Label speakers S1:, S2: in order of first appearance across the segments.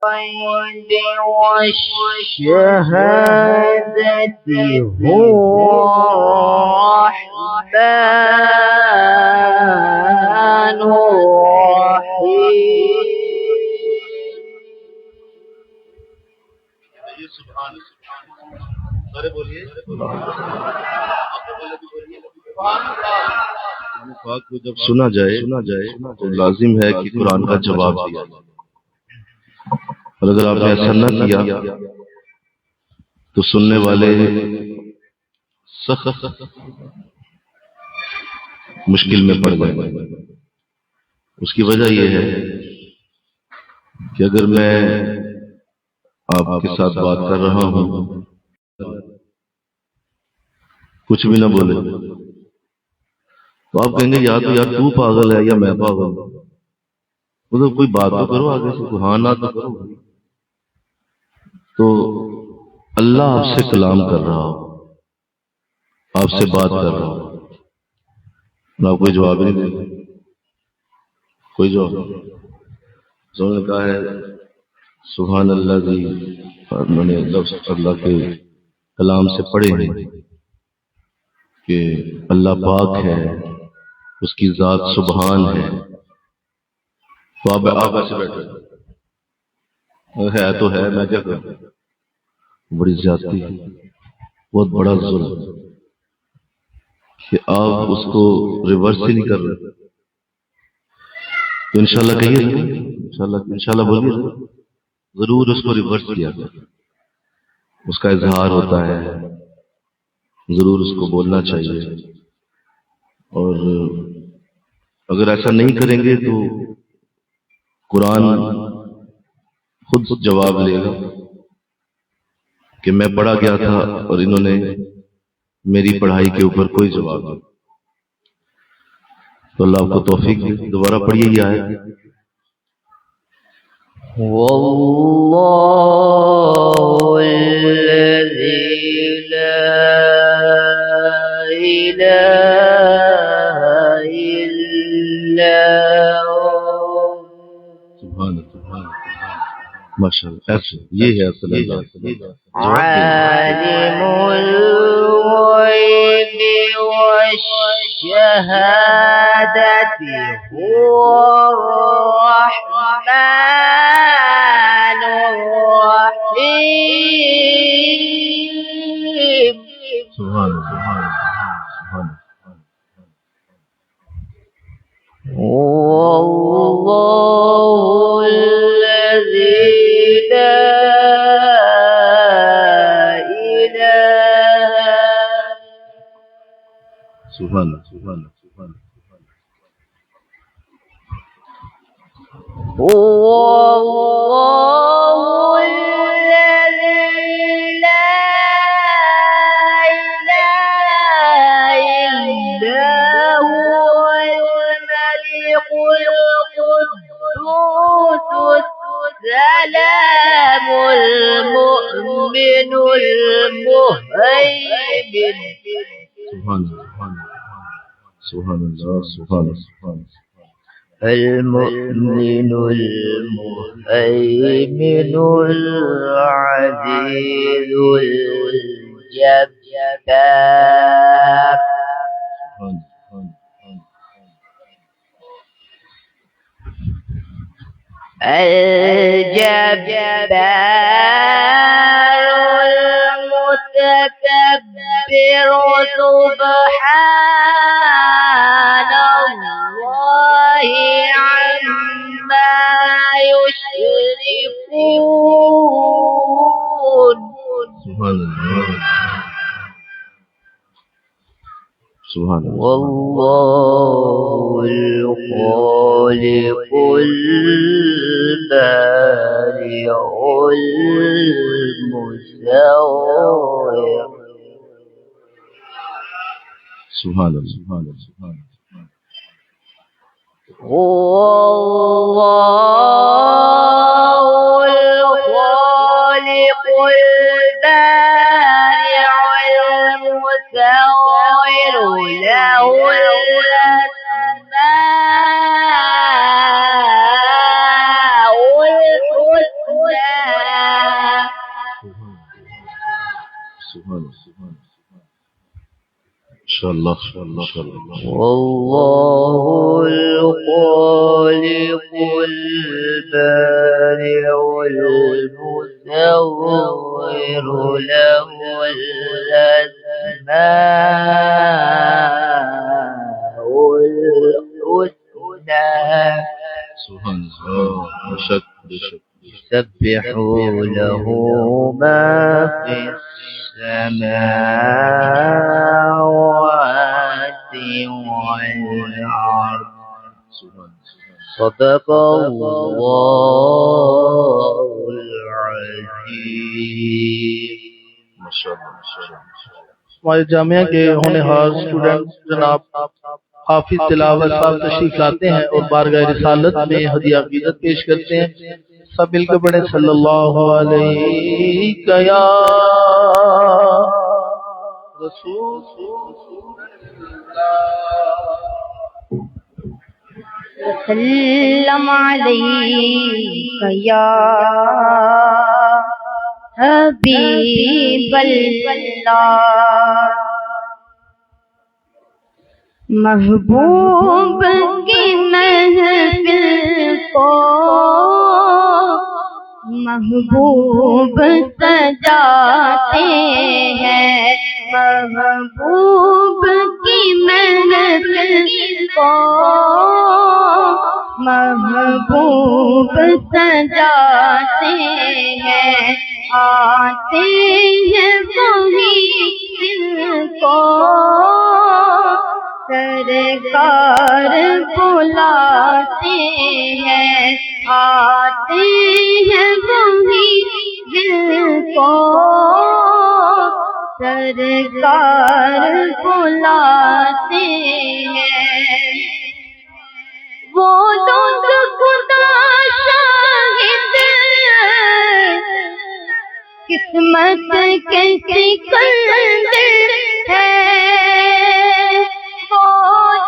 S1: الغيب والشهادة هو الرحمن الرحيم.
S2: پاک کو جب سنا جائے تو لازم ہے کہ قرآن کا جواب دیا جائے، اور اگر آپ نے ایسا نہ کیا تو سننے والے سخت مشکل میں پڑ گئے۔ اس کی وجہ یہ ہے کہ اگر میں آپ کے ساتھ بات کر رہا ہوں کچھ بھی نہ بولے تو آپ کہیں گے یا تو یار تو پاگل ہے یا میں پاگل ہوں، مطلب کوئی بات تو کرو آگے سے، کوئی ہاں نہ تو کرو۔ تو اللہ آپ سے کلام کر رہا ہو، آپ سے بات کر رہا ہو، آپ کوئی جواب نہیں دے، کوئی جواب نہیں۔ انہوں نے کہا ہے سبحان اللہ جی، میں نے لفظ اللہ کے کلام سے پڑھے ہیں کہ اللہ پاک ہے، اس کی ذات سبحان ہے۔ تو آپ ایسے بیٹھے ہے تو ہے، میں کیا کروں؟ بڑی زیادتی ہے، بہت بڑا ظلم کہ آپ اس کو ریورس ہی نہیں کر رہے۔ تو انشاءاللہ کہیے، انشاءاللہ بولیے، ضرور اس کو ریورس کیا کریں۔ اس کا اظہار ہوتا ہے، ضرور اس کو بولنا چاہیے، اور اگر ایسا نہیں کریں گے تو قرآن خود جواب لے گا کہ میں پڑھا گیا تھا اور انہوں نے میری پڑھائی کے اوپر کوئی جواب نہیں۔ تو اللہ آپ کو توفیق دے۔ دوبارہ پڑھیے یہ آیت۔
S1: والله الذي لا إله إلا هو
S2: ماشاء اللہ، ایسے یہ ہے اصل اللہ۔
S1: عالم الغيب والشهادة هو الرحمن الرحيم.
S2: سبحان اللہ،
S1: والله الذي لا إله.
S2: سبحان اللہ، سبحان اللہ،
S1: والله الذي لا إله إلا هو الملك القدوس السلام المؤمن المهيمن.
S2: سبحان اللہ، سبحان اللہ، سبحان اللہ،
S1: المؤمن المهيمن العزيز الجبار. الجبار المتكبر سبحان الله عما يشركون.
S2: سبحان اللہ، سبحان اللہ،
S1: والله الخالق البارئ المصور.
S2: سبحان اللہ، سبحان اللہ، سبحان اللہ،
S1: والله الخالق البارئ المصور له الأسماء الحسنى
S2: ماشاءاللہ
S1: واللہ الخالق البارئ المصور له الأسماء الحسنى
S2: سبحان اللہ
S1: يسبح له ما في السماوات والأرض صدق الله العظيم.
S3: ہمارے جامعہ کے ہونہار اسٹوڈنٹ جناب حافظ تلاوت صاحب تشریف لاتے ہیں اور بارگاہ رسالت میں ہدیہ عقیدت پیش کرتے ہیں. سب مل کے پڑھیں صلی اللہ علیہ یا رسول
S4: وسلم علیک یا حبیب اللہ. محبوب کی محفل کو محبوب سجاتے ہیں. محبوب کی محفل کو محبوب سجاتے ہیں. آتے ہیں وہی دل کو سرکار بلاتے ہیں. آتے ہیں وہی دل کو سرکار بلاتے ہیں. وہ لوگ خدا شاہد قسمت کے سکندر ہے. وہ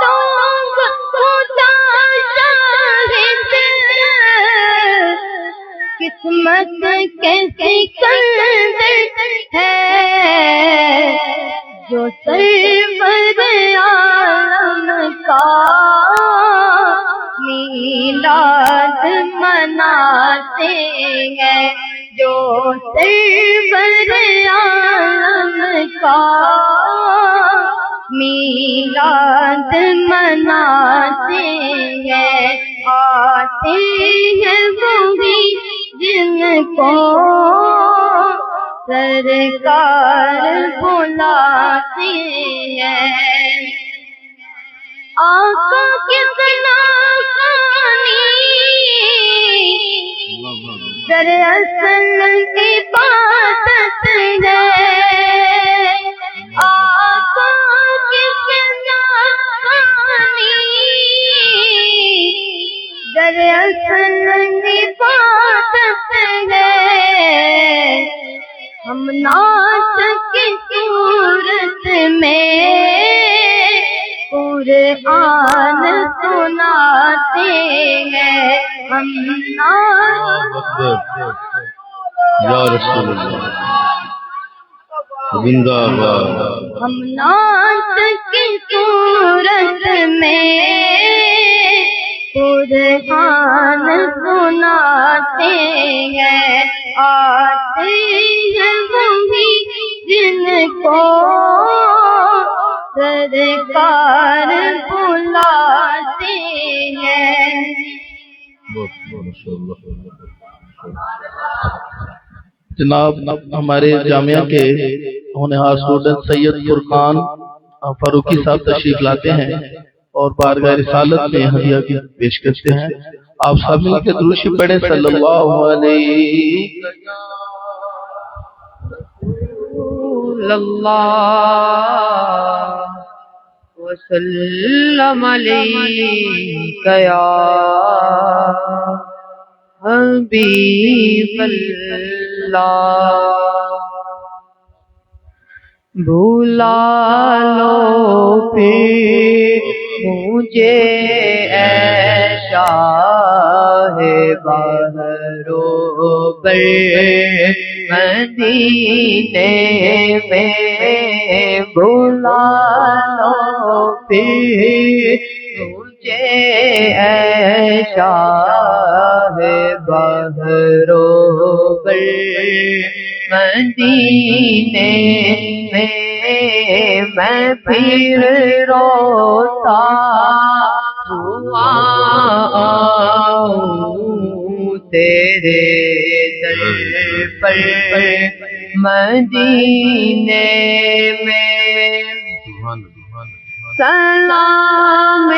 S4: لوگ خدا شاہد قسمت کے سکندر ہے. جو سرور عالم کا میلاد مناتے ہیں. جو سرور عالم کا میلاد مناتے ہیں. آتے ہیں وہی جن کو سرکار بلاتے ہیں. آقا کتنا فانی دراصل عبادت ہے. آقا کتنا فانی دراصل عبادت ہے. ہم نعت کی صورت میں قرآن سناتے ہیں. ہم نعت
S2: یا رسول اللہ زندہ باد.
S4: ہم نعت کی صورت میں قرآن سناتے ہیں. آتے ہیں وہی جن کو سرکار بلاتے ہیں.
S3: جناب ہمارے جامعہ کے ہونہار اسٹوڈنٹ سید فرقان فاروقی صاحب تشریف لاتے ہیں اور بارگاہ رسالت میں ہدیہ کی پیش کرتے ہیں. آپ سب مل کے درود شریف پڑھیں صلی اللہ علیہ
S1: اللہ وسلم علیک یا حبیب اللہ. بھولا لو پھر مجھے اے شاہ بہر و پر مدینے میں بلا لو پھر مجھے اے شاہ بحرو پر مدینے میں پھر روتا ہوا آؤں تیرے در پر مدینے میں سلام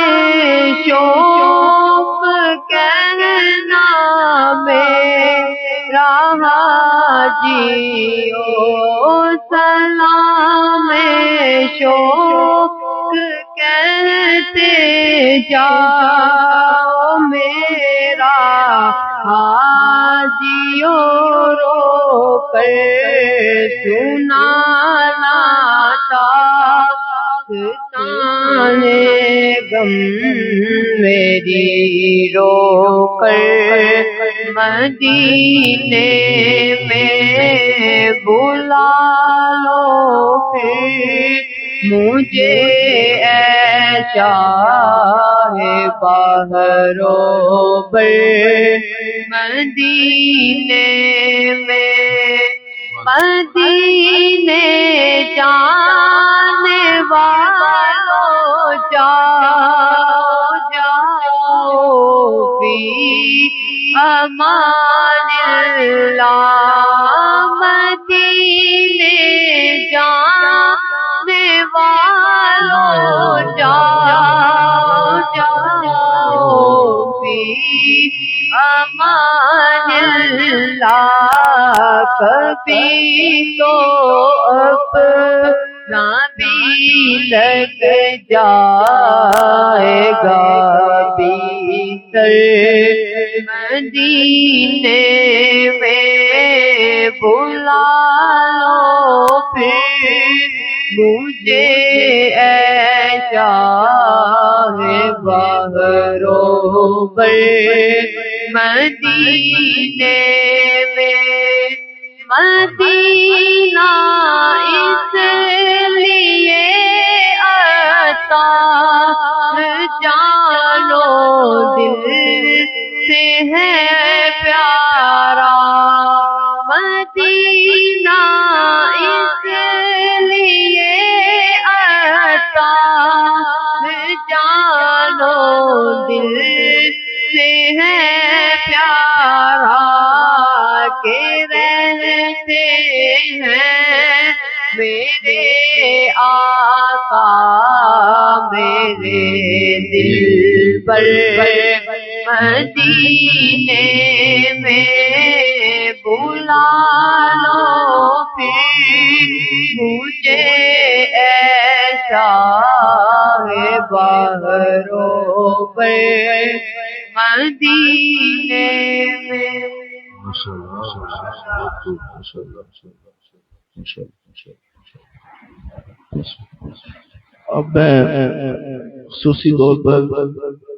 S1: شوق کہنا میرا حاجیو سلام شوق کہتے جاؤ میرا حاجیو رو کر سنانا داستانے غم میری رو کر مدینے میں بلا لو پھر مجھے اے شاہ بحرو پر مدینے میں مدینے جانے والوں جاؤ جاؤ فی امان اللہ مدینے جانے والوں جاؤ جاؤ فی امان اللہ کبھی تو اپنا بھی لگ جائے گا بھیتر مدینے میں بلا لو پھر مجھے اے شاہ بحرو پر مدینے میں مدینہ اس لیے آتا جانو دل سے ہے پیارا مدینہ اس لیے آتا جانو دل سے ہے پیارا کہ رہتے ہیں میرے آقا میرے دل پر مدینے میں بلا لو پھر مجھے اے شاہ بحرو پر مدینے میں
S3: اب میں خصوصی طور پر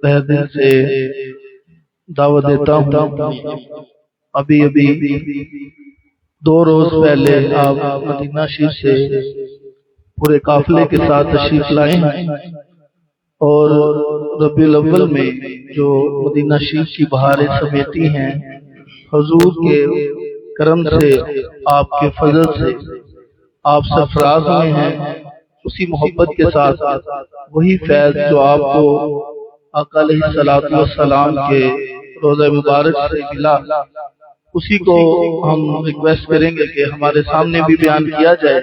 S3: تہ دل سے دعوت دیتا ہوں ابھی 2 روز پہلے آپ مدینہ شریف سے پورے قافلے کے ساتھ تشریف لائے ہیں اور ربیع الاول میں جو مدینہ شریف کی بہاریں سمیٹی ہیں حضور کے کرم سے آپ کے فضل سے آپ سرفراز ہوئے ہیں اسی محبت کے ساتھ وہی فیض جو آپ کو آقا علیہ الصلوۃ والسلام کے روضہ مبارک سے ملا اسی کو ہم ریکویسٹ کریں گے کہ ہمارے سامنے بھی بیان کیا جائے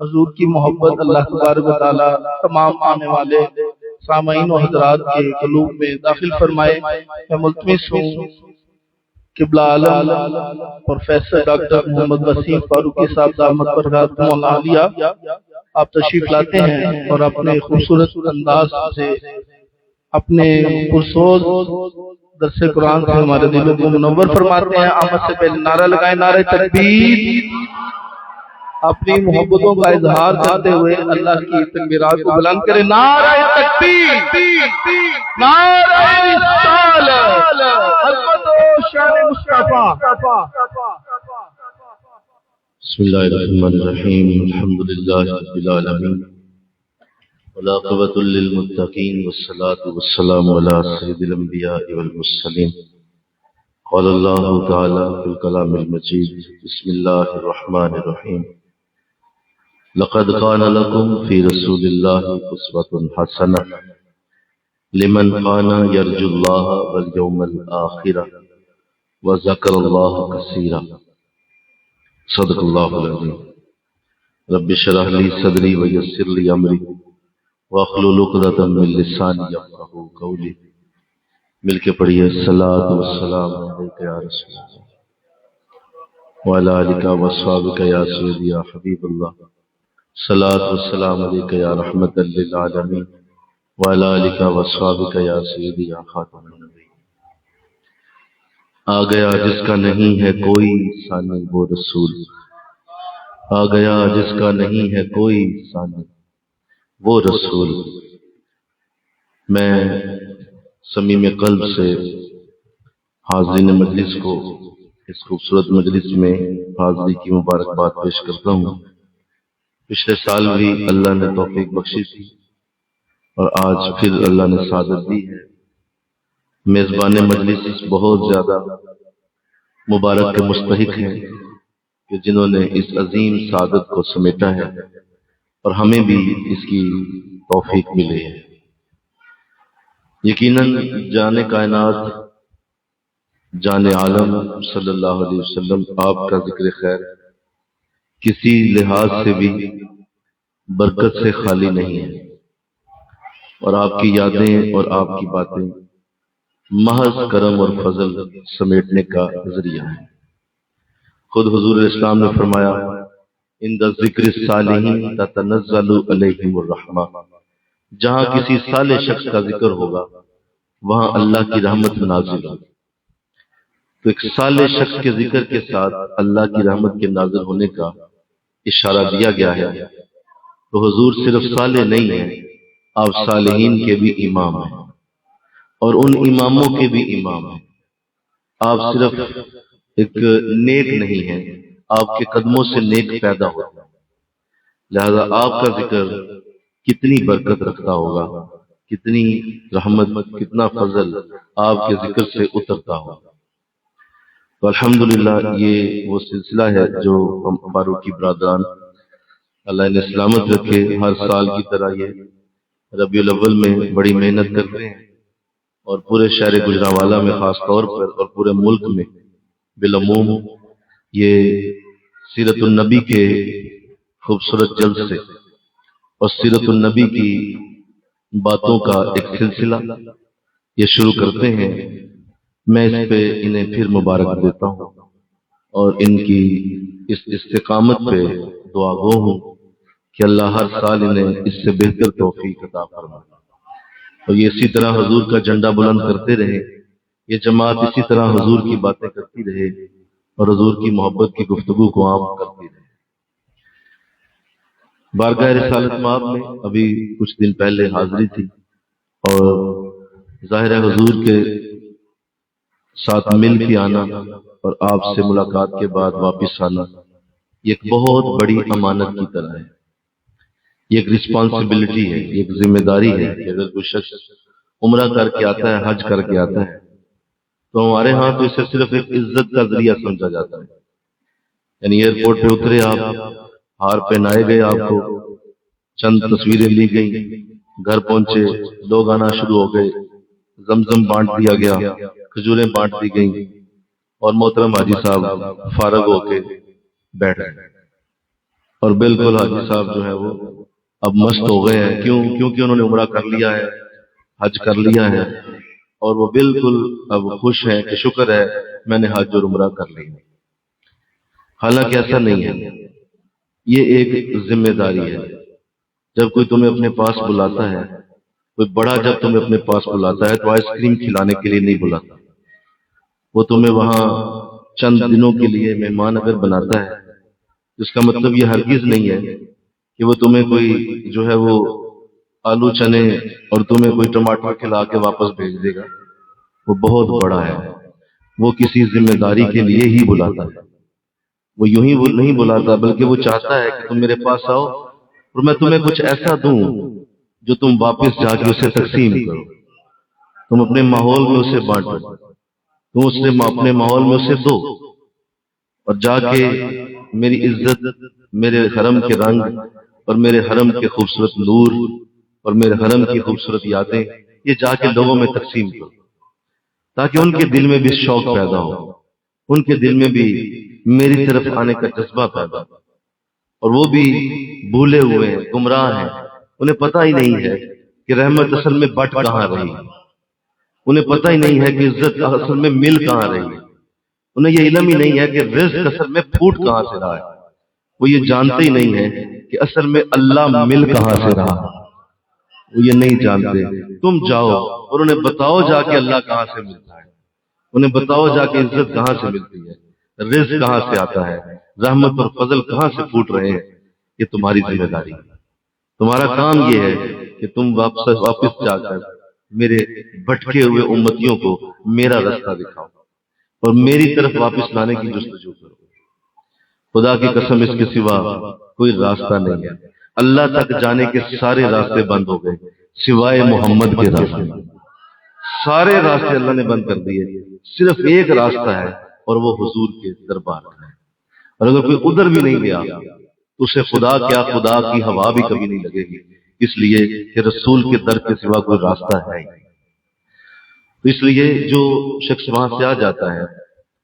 S3: حضور کی محبت اللہ تبارک و تعالی تمام آنے والے سامعین و حضرات کے قلوب میں داخل فرمائے میں ملتمس ہوں قبلہ عالم پروفیسر ڈاکٹر محمد وسیم فاروقی صاحب دامت برکاتہم العالیہ آپ تشریف لاتے ہیں اور اپنے خوبصورت انداز سے اپنے پرسوز درس قرآن سے ہمارے دلوں کو منور فرماتے ہیں آمد سے پہلے نعرہ لگائیں نعرہ تکبیر اپنی محبتوں کا اظہار کرتے ہوئے اللہ کی تکبیرات کو بلند کرے. نعرہ تکبیر، نعرہ رسالت، عظمت و شان مصطفیٰ.
S2: بسم اللہ الرحمن الرحیم. الحمد للہ رب العالمین والعاقبۃ للمتقین والصلاة والسلام علی سید الانبیاء والمرسلین. قال اللہ تعالی فی الکلام المجید. بسم اللہ الرحمن الرحیم. لقد كان لكم في رسول الله أسوة حسنة لمن كان يرجو الله واليوم الآخر وذكر الله كثيرا. صدق الله العظيم. رب اشرح لي صدري ويسر لي أمري واحلل عقدة من لساني يفقهوا قولي. مل کے پڑھیے الصلاۃ والسلام علیک یا رسول اللہ وعلی آلک واصحابک یا سیدی یا حبیب اللہ. صلاۃ والسلام علیک یا رحمت للعالمین وعلی آلک واصحابک یا سیدی یا خاتم النبیین. آ گیا جس کا نہیں ہے کوئی ثانی وہ رسول. آ گیا جس کا نہیں ہے کوئی ثانی وہ رسول. میں صمیم قلب سے حاضرین مجلس کو اس خوبصورت مجلس میں حاضری کی مبارکباد پیش کرتا ہوں. پچھلے سال بھی اللہ نے توفیق بخشی تھی اور آج پھر اللہ نے سعادت دی ہے. میزبان مجلس بہت زیادہ مبارک کے مستحق ہیں کہ جنہوں نے اس عظیم سعادت کو سمیٹا ہے اور ہمیں بھی اس کی توفیق ملی ہے. یقیناً جان کائنات جان عالم صلی اللہ علیہ وسلم آپ کا ذکر خیر کسی لحاظ سے بھی برکت سے خالی نہیں ہے اور آپ کی یادیں اور آپ کی باتیں محض کرم اور فضل سمیٹنے کا ذریعہ ہے. خود حضور اسلام نے فرمایا عند ذکر الصالحین تتنزل علیہم الرحمہ. جہاں کسی صالح شخص کا ذکر ہوگا وہاں اللہ کی رحمت نازل ہوگی. تو ایک صالح شخص کے ذکر کے ساتھ اللہ کی رحمت کے نازل ہونے کا اشارہ دیا گیا ہے. تو حضور صرف صالح نہیں ہیں، آپ صالحین کے بھی امام ہیں اور ان اماموں کے بھی امام ہیں. آپ صرف ایک نیک نہیں ہیں، آپ کے قدموں سے نیک پیدا ہوتا ہے. لہذا آپ کا ذکر کتنی برکت رکھتا ہوگا، کتنی رحمت، کتنا فضل آپ کے ذکر سے اترتا ہوگا. تو الحمدللہ یہ وہ سلسلہ ہے جو ہم فاروقی برادران اللہ نے سلامت رکھے ہر سال کی طرح یہ ربیع الاول میں بڑی محنت کرتے ہیں اور پورے شہر گجرانوالہ میں خاص طور پر اور پورے ملک میں بالعموم یہ سیرت النبی کے خوبصورت جلسے اور سیرت النبی کی باتوں کا ایک سلسلہ یہ شروع کرتے ہیں. میں اس پہ انہیں پھر مبارک دیتا ہوں اور ان کی اس استقامت پہ دعا گو ہوں کہ اللہ ہر سال انہیں اس سے بہتر توفیق عطا فرمائے اور یہ اسی طرح حضور کا جھنڈا بلند کرتے رہے. یہ جماعت اسی طرح حضور کی باتیں کرتی رہے اور حضور کی محبت کی گفتگو کو عام کرتی رہے. بارگاہ رسالت مآب میں ابھی کچھ دن پہلے حاضری تھی اور ظاہر حضور کے ساتھ مل کے آنا اور آپ سے ملاقات کے بعد واپس آنا یہ ایک بہت بڑی امانت کی طرح ہے. یہ ایک رسپانسبلٹی ہے، یہ ایک ذمہ داری ہے کہ اگر کوئی شخص عمرہ کر کے آتا ہے، حج کر کے آتا ہے تو ہمارے ہاں تو اسے صرف ایک عزت کا ذریعہ سمجھا جاتا ہے. یعنی ایئرپورٹ پہ اترے آپ، ہار پہنائے گئے آپ کو، چند تصویریں لی گئیں، گھر پہنچے لوگ آنا شروع ہو گئے، زمزم بانٹ دیا گیا، کھجوریں بانٹ دی گئیں اور محترم حاجی صاحب فارغ ہو کے بیٹھ گئے. اور بالکل حاجی صاحب جو ہے وہ اب مست ہو گئے ہیں. کیونکہ انہوں نے عمرہ کر لیا ہے، حج کر لیا ہے اور وہ بالکل اب خوش ہیں کہ شکر ہے میں نے حج اور عمرہ کر لیا. حالانکہ ایسا نہیں ہے، یہ ایک ذمہ داری ہے. جب کوئی تمہیں اپنے پاس بلاتا ہے، کوئی بڑا جب تمہیں اپنے پاس بلاتا ہے تو آئس کریم کھلانے کے لیے نہیں بلاتا. وہ تمہیں وہاں چند دنوں کے لیے مہمان اگر بناتا ہے اس کا مطلب یہ ہرگز نہیں ہے کہ وہ تمہیں کوئی جو ہے وہ آلو چنے اور تمہیں کوئی ٹماٹر کھلا کے واپس بھیج دے گا. وہ بہت بڑا ہے، وہ کسی ذمہ داری کے لیے ہی بلاتا ہے. وہ یوں ہی نہیں بلاتا، بلکہ وہ چاہتا ہے کہ تم میرے پاس آؤ اور میں تمہیں کچھ ایسا دوں جو تم واپس جا کے اسے تقسیم کرو. تم اپنے ماحول میں اسے بانٹو، تم اسے اپنے ماحول میں اسے دو، اور جا کے میری عزت، میرے حرم کے رنگ اور میرے حرم کے خوبصورت نور اور میرے حرم کی خوبصورت یادیں یہ جا کے لوگوں میں تقسیم کرو، تاکہ ان کے دل میں بھی شوق پیدا ہو، ان کے دل میں بھی میری طرف آنے کا جذبہ پیدا ہو. اور وہ بھی بھولے ہوئے ہیں، گمراہ ہیں، انہیں پتہ ہی نہیں ہے کہ رحمت اصل میں بٹ کہاں رہی، انہیں پتہ ہی نہیں ہے کہ عزت اصل میں مل کہاں رہی، انہیں یہ علم ہی نہیں ہے کہ رزق اصل میں پھوٹ کہاں سے رہا ہے. وہ یہ جانتے ہی نہیں ہے کہ اصل میں اللہ مل کہاں سے رہا، وہ یہ نہیں جانتے. تم جاؤ اور انہیں بتاؤ جا کے اللہ کہاں سے ملتا ہے، انہیں بتاؤ جا کے عزت کہاں سے ملتی ہے، رزق کہاں سے آتا ہے، رحمت اور فضل کہاں سے پھوٹ رہے ہیں. یہ تمہاری ذمہ داری ہے. تمہارا کام یہ ہے کہ تم واپس جا کر میرے بھٹکے ہوئے امتیوں کو میرا راستہ دکھاؤ اور میری طرف واپس لانے کی جستجو کرو. خدا کی قسم، اس کے سوا کوئی راستہ نہیں ہے. اللہ تک جانے کے سارے راستے بند ہو گئے سوائے محمد کے راستے. سارے راستے اللہ نے بند کر دیے، صرف ایک راستہ ہے اور وہ حضور کے دربار ہے. اور اگر کوئی ادھر بھی نہیں گیا تو اسے خدا کیا، خدا کی ہوا بھی کبھی نہیں لگے گی، اس لیے کہ رسول کے در کے سوا کوئی راستہ ہے ہی. تو اس لیے جو شخص وہاں سے آ جاتا ہے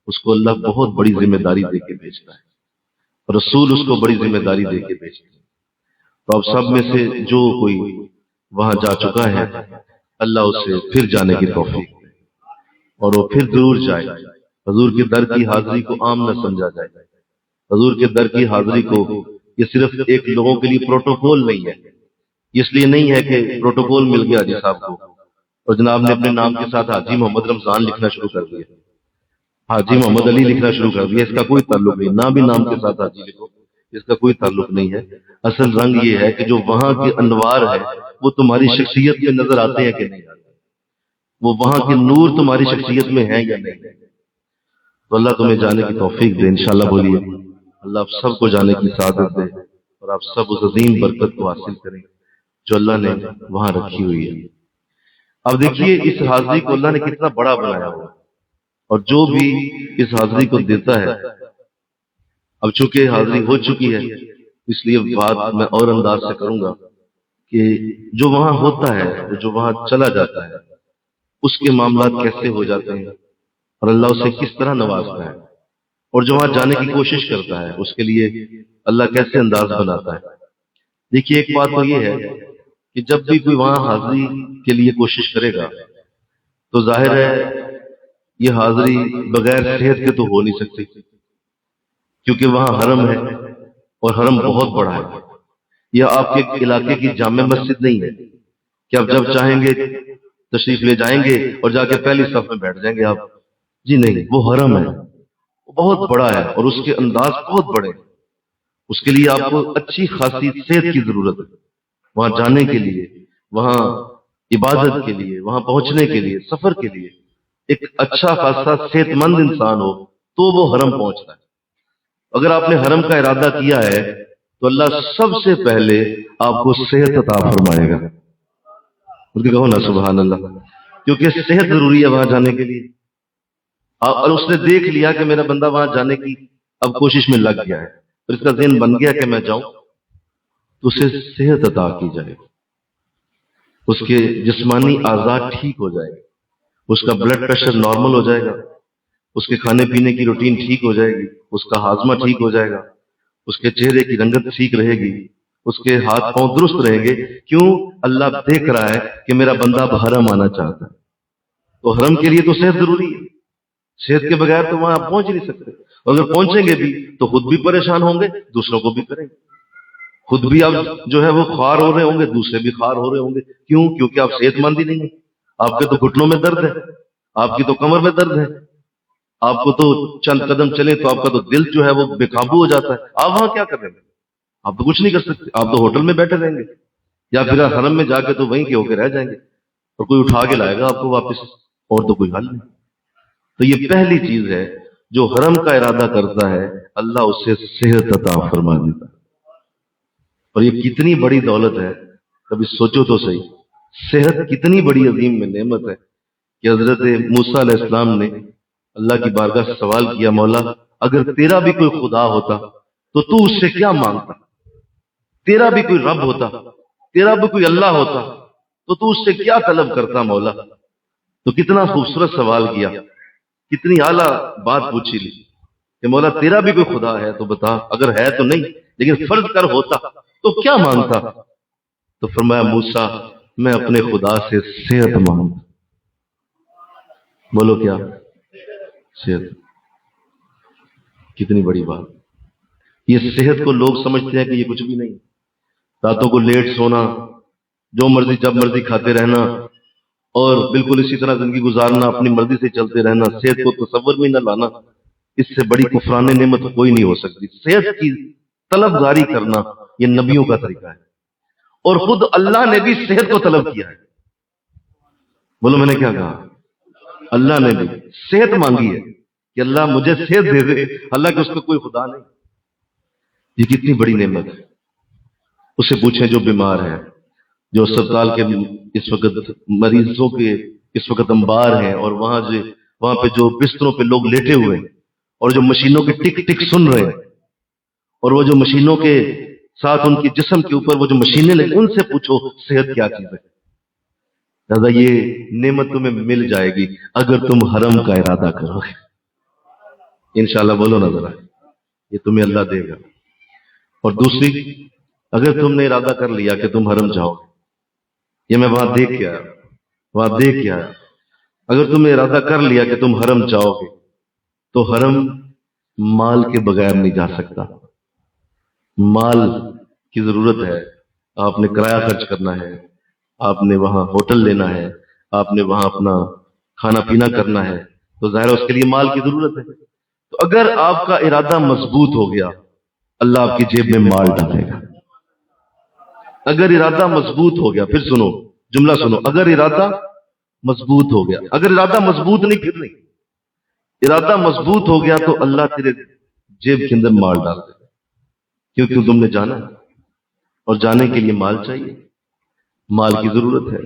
S2: اس کو اللہ بہت بڑی ذمہ داری دے کے بھیجتا ہے، اور رسول اس کو بڑی ذمہ داری دے کے بھیجتے ہیں. تو اب سب میں سے جو کوئی وہاں جا چکا ہے اللہ اسے پھر جانے کی توفیق دے، اور وہ پھر ضرور جائے. حضور کے در کی حاضری کو عام نہ سمجھا جائے. حضور کے در کی حاضری کو یہ صرف ایک لوگوں کے لیے پروٹوکول نہیں ہے. اس لیے نہیں ہے کہ پروٹوکول مل گیا حاجی صاحب کو اور جناب نے اپنے نام کے ساتھ حاجی محمد رمضان لکھنا شروع کر دیا، حاجی محمد علی لکھنا شروع کر دیا. اس کا کوئی تعلق نہیں، نہ بھی نام کے ساتھ حاجی لکھو، اس کا کوئی تعلق نہیں ہے. اصل رنگ یہ ہے کہ جو وہاں کے انوار ہے وہ تمہاری شخصیت میں نظر آتے ہیں کہ نہیں آتے، وہ وہاں کے نور تمہاری شخصیت میں ہیں یا نہیں. تو اللہ تمہیں جانے کی توفیق دے انشاءاللہ. بولیے اللہ آپ سب کو جانے کی سعادت دے اور آپ سب اس عظیم برکت کو حاصل کریں جو اللہ نے وہاں رکھی ہوئی ہے. اب دیکھیے اس حاضری کو اللہ نے کتنا بڑا بنایا ہوا، اور جو بھی اس حاضری کو دیتا ہے، اب چونکہ حاضری ہو چکی ہے اس لیے بات میں اور انداز سے کروں گا کہ جو وہاں ہوتا ہے، جو وہاں چلا جاتا ہے، اس کے معاملات کیسے ہو جاتے ہیں اور اللہ اسے کس طرح نوازتا ہے، اور جو وہاں جانے کی کوشش کرتا ہے اس کے لیے اللہ کیسے انداز بناتا ہے. دیکھیے ایک بات تو یہ ہے کہ جب بھی کوئی وہاں حاضری کے لیے کوشش کرے گا تو ظاہر ہے یہ حاضری بغیر صحت کے تو ہو نہیں سکتی، کیونکہ وہاں حرم ہے اور حرم بہت بڑا ہے. یہ آپ کے علاقے کی جامع مسجد نہیں ہے کہ آپ جب چاہیں گے تشریف لے جائیں گے اور جا کے پہلی صف میں بیٹھ جائیں گے آپ. جی نہیں، وہ حرم ہے، وہ بہت بڑا ہے اور اس کے انداز بہت بڑے ہیں. اس کے لیے آپ کو اچھی خاصی صحت کی ضرورت ہے. وہاں جانے کے لیے، وہاں عبادت کے لیے، وہاں پہنچنے کے لیے، سفر کے لیے ایک اچھا خاصا صحت مند انسان ہو تو وہ حرم پہنچتا ہے. اگر آپ نے حرم کا ارادہ کیا ہے تو اللہ سب سے پہلے آپ کو صحت عطا فرمائے گا. کہو نا سبحان اللہ، کیونکہ صحت ضروری ہے وہاں جانے کے لیے. اور اس نے دیکھ لیا کہ میرا بندہ وہاں جانے کی اب کوشش میں لگ گیا ہے اور اس کا ذہن بن گیا کہ میں جاؤں، تو اسے صحت عطا کی جائے، اس کے جسمانی اعضاء ٹھیک ہو جائے، اس کا بلڈ پریشر نارمل ہو جائے گا، اس کے کھانے پینے کی روٹین ٹھیک ہو جائے گی، اس کا ہاضمہ ٹھیک ہو جائے گا، اس کے چہرے کی رنگت ٹھیک رہے گی، اس کے ہاتھ پاؤں درست رہیں گے. کیوں؟ اللہ دیکھ رہا ہے کہ میرا بندہ اب حرم آنا چاہتا ہے. تو حرم کے لیے تو صحت ضروری ہے، صحت کے بغیر تو وہاں آپ پہنچ نہیں سکتے. اگر پہنچیں گے بھی تو خود بھی پریشان ہوں گے، دوسروں کو بھی کریں گے. خود بھی اب جو ہے وہ خوار ہو رہے ہوں گے، دوسرے بھی خوار ہو رہے ہوں گے. کیوں؟ کیونکہ آپ صحت مند ہی نہیں ہیں. آپ کے تو گھٹنوں میں درد ہے، آپ کی تو کمر میں درد ہے، آپ کو تو چند قدم چلے تو آپ کا تو دل جو ہے وہ بے قابو ہو جاتا ہے. آپ وہاں کیا کر رہے ہیں؟ آپ تو کچھ نہیں کر سکتے. آپ تو ہوٹل میں بیٹھے رہیں گے یا پھر حرم میں جا کے تو وہیں کے ہو کے رہ جائیں گے اور کوئی اٹھا کے لائے گا آپ کو واپس، اور تو کوئی حل نہیں. تو یہ پہلی چیز ہے، جو حرم کا ارادہ کرتا ہے اللہ اسے صحت عطا فرما دیتا ہے. اور یہ کتنی بڑی دولت ہے، کبھی سوچو تو صحیح. صحت کتنی بڑی عظیم میں نعمت ہے کہ حضرت موسیٰ علیہ السلام نے اللہ کی بارگاہ سے سوال کیا، مولا اگر تیرا بھی کوئی خدا ہوتا تو اس سے کیا مانگتا؟ تیرا بھی کوئی رب ہوتا، تیرا بھی کوئی اللہ ہوتا تو اس سے کیا طلب کرتا مولا؟ تو کتنا خوبصورت سوال کیا، کتنی اعلیٰ بات پوچھی لی کہ مولا تیرا بھی کوئی خدا ہے تو بتا، اگر ہے تو نہیں لیکن فرض کر ہوتا تو کیا مانگتا؟ تو فرمایا موسیٰ میں اپنے خدا سے صحت مانگتا. بولو کیا؟ صحت. کتنی بڑی بات. یہ صحت کو لوگ سمجھتے ہیں کہ یہ کچھ بھی نہیں، راتوں کو لیٹ سونا، جو مرضی جب مرضی کھاتے رہنا اور بالکل اسی طرح زندگی گزارنا، اپنی مرضی سے چلتے رہنا، صحت کو تصور میں نہ لانا، اس سے بڑی کفران نعمت کوئی نہیں ہو سکتی. صحت کی طلبگاری کرنا یہ نبیوں کا طریقہ ہے، اور خود اللہ نے بھی صحت کو طلب کیا ہے. بولو میں نے کیا کہا؟ اللہ نے بھی صحت مانگی ہے کہ اللہ مجھے صحت دے دے. اللہ کہ اس کا کوئی خدا نہیں. یہ کتنی بڑی نعمت ہے. اسے پوچھیں جو بیمار ہے، جو اسپتال کے اس وقت مریضوں کے اس وقت انبار ہیں، اور وہاں پہ جو بستروں پہ لوگ لیٹے ہوئے ہیں اور جو مشینوں کے ٹک ٹک سن رہے ہیں، اور وہ جو مشینوں کے ساتھ ان کے جسم کے اوپر وہ جو مشینیں لگی، ان سے پوچھو صحت کیا چیز ہے. دادا یہ نعمت تمہیں مل جائے گی اگر تم حرم کا ارادہ کرو گے انشاءاللہ. بولو نا ذرا، یہ تمہیں اللہ دے گا. اور دوسری، اگر تم نے ارادہ کر لیا کہ تم حرم جاؤ گے، یہ میں وہاں دیکھ کے آیا، اگر تم نے ارادہ کر لیا کہ تم حرم جاؤ گے تو حرم مال کے بغیر نہیں جا سکتا. مال کی ضرورت ہے. آپ نے کرایہ خرچ کرنا ہے، آپ نے وہاں ہوٹل لینا ہے، آپ نے وہاں اپنا کھانا پینا کرنا ہے، تو ظاہر اس کے لیے مال کی ضرورت ہے. تو اگر آپ کا ارادہ مضبوط ہو گیا اللہ آپ کی جیب میں مال ڈالے گا. اگر ارادہ مضبوط ہو گیا، پھر سنو جملہ سنو، اگر ارادہ مضبوط ہو گیا، اگر ارادہ مضبوط نہیں پھر نہیں، ارادہ مضبوط ہو گیا تو اللہ تیرے جیب کے اندر مال ڈال دے گا. کیوں تم نے جانا ہے، اور جانے کے لیے مال چاہیے، مال کی ضرورت ہے.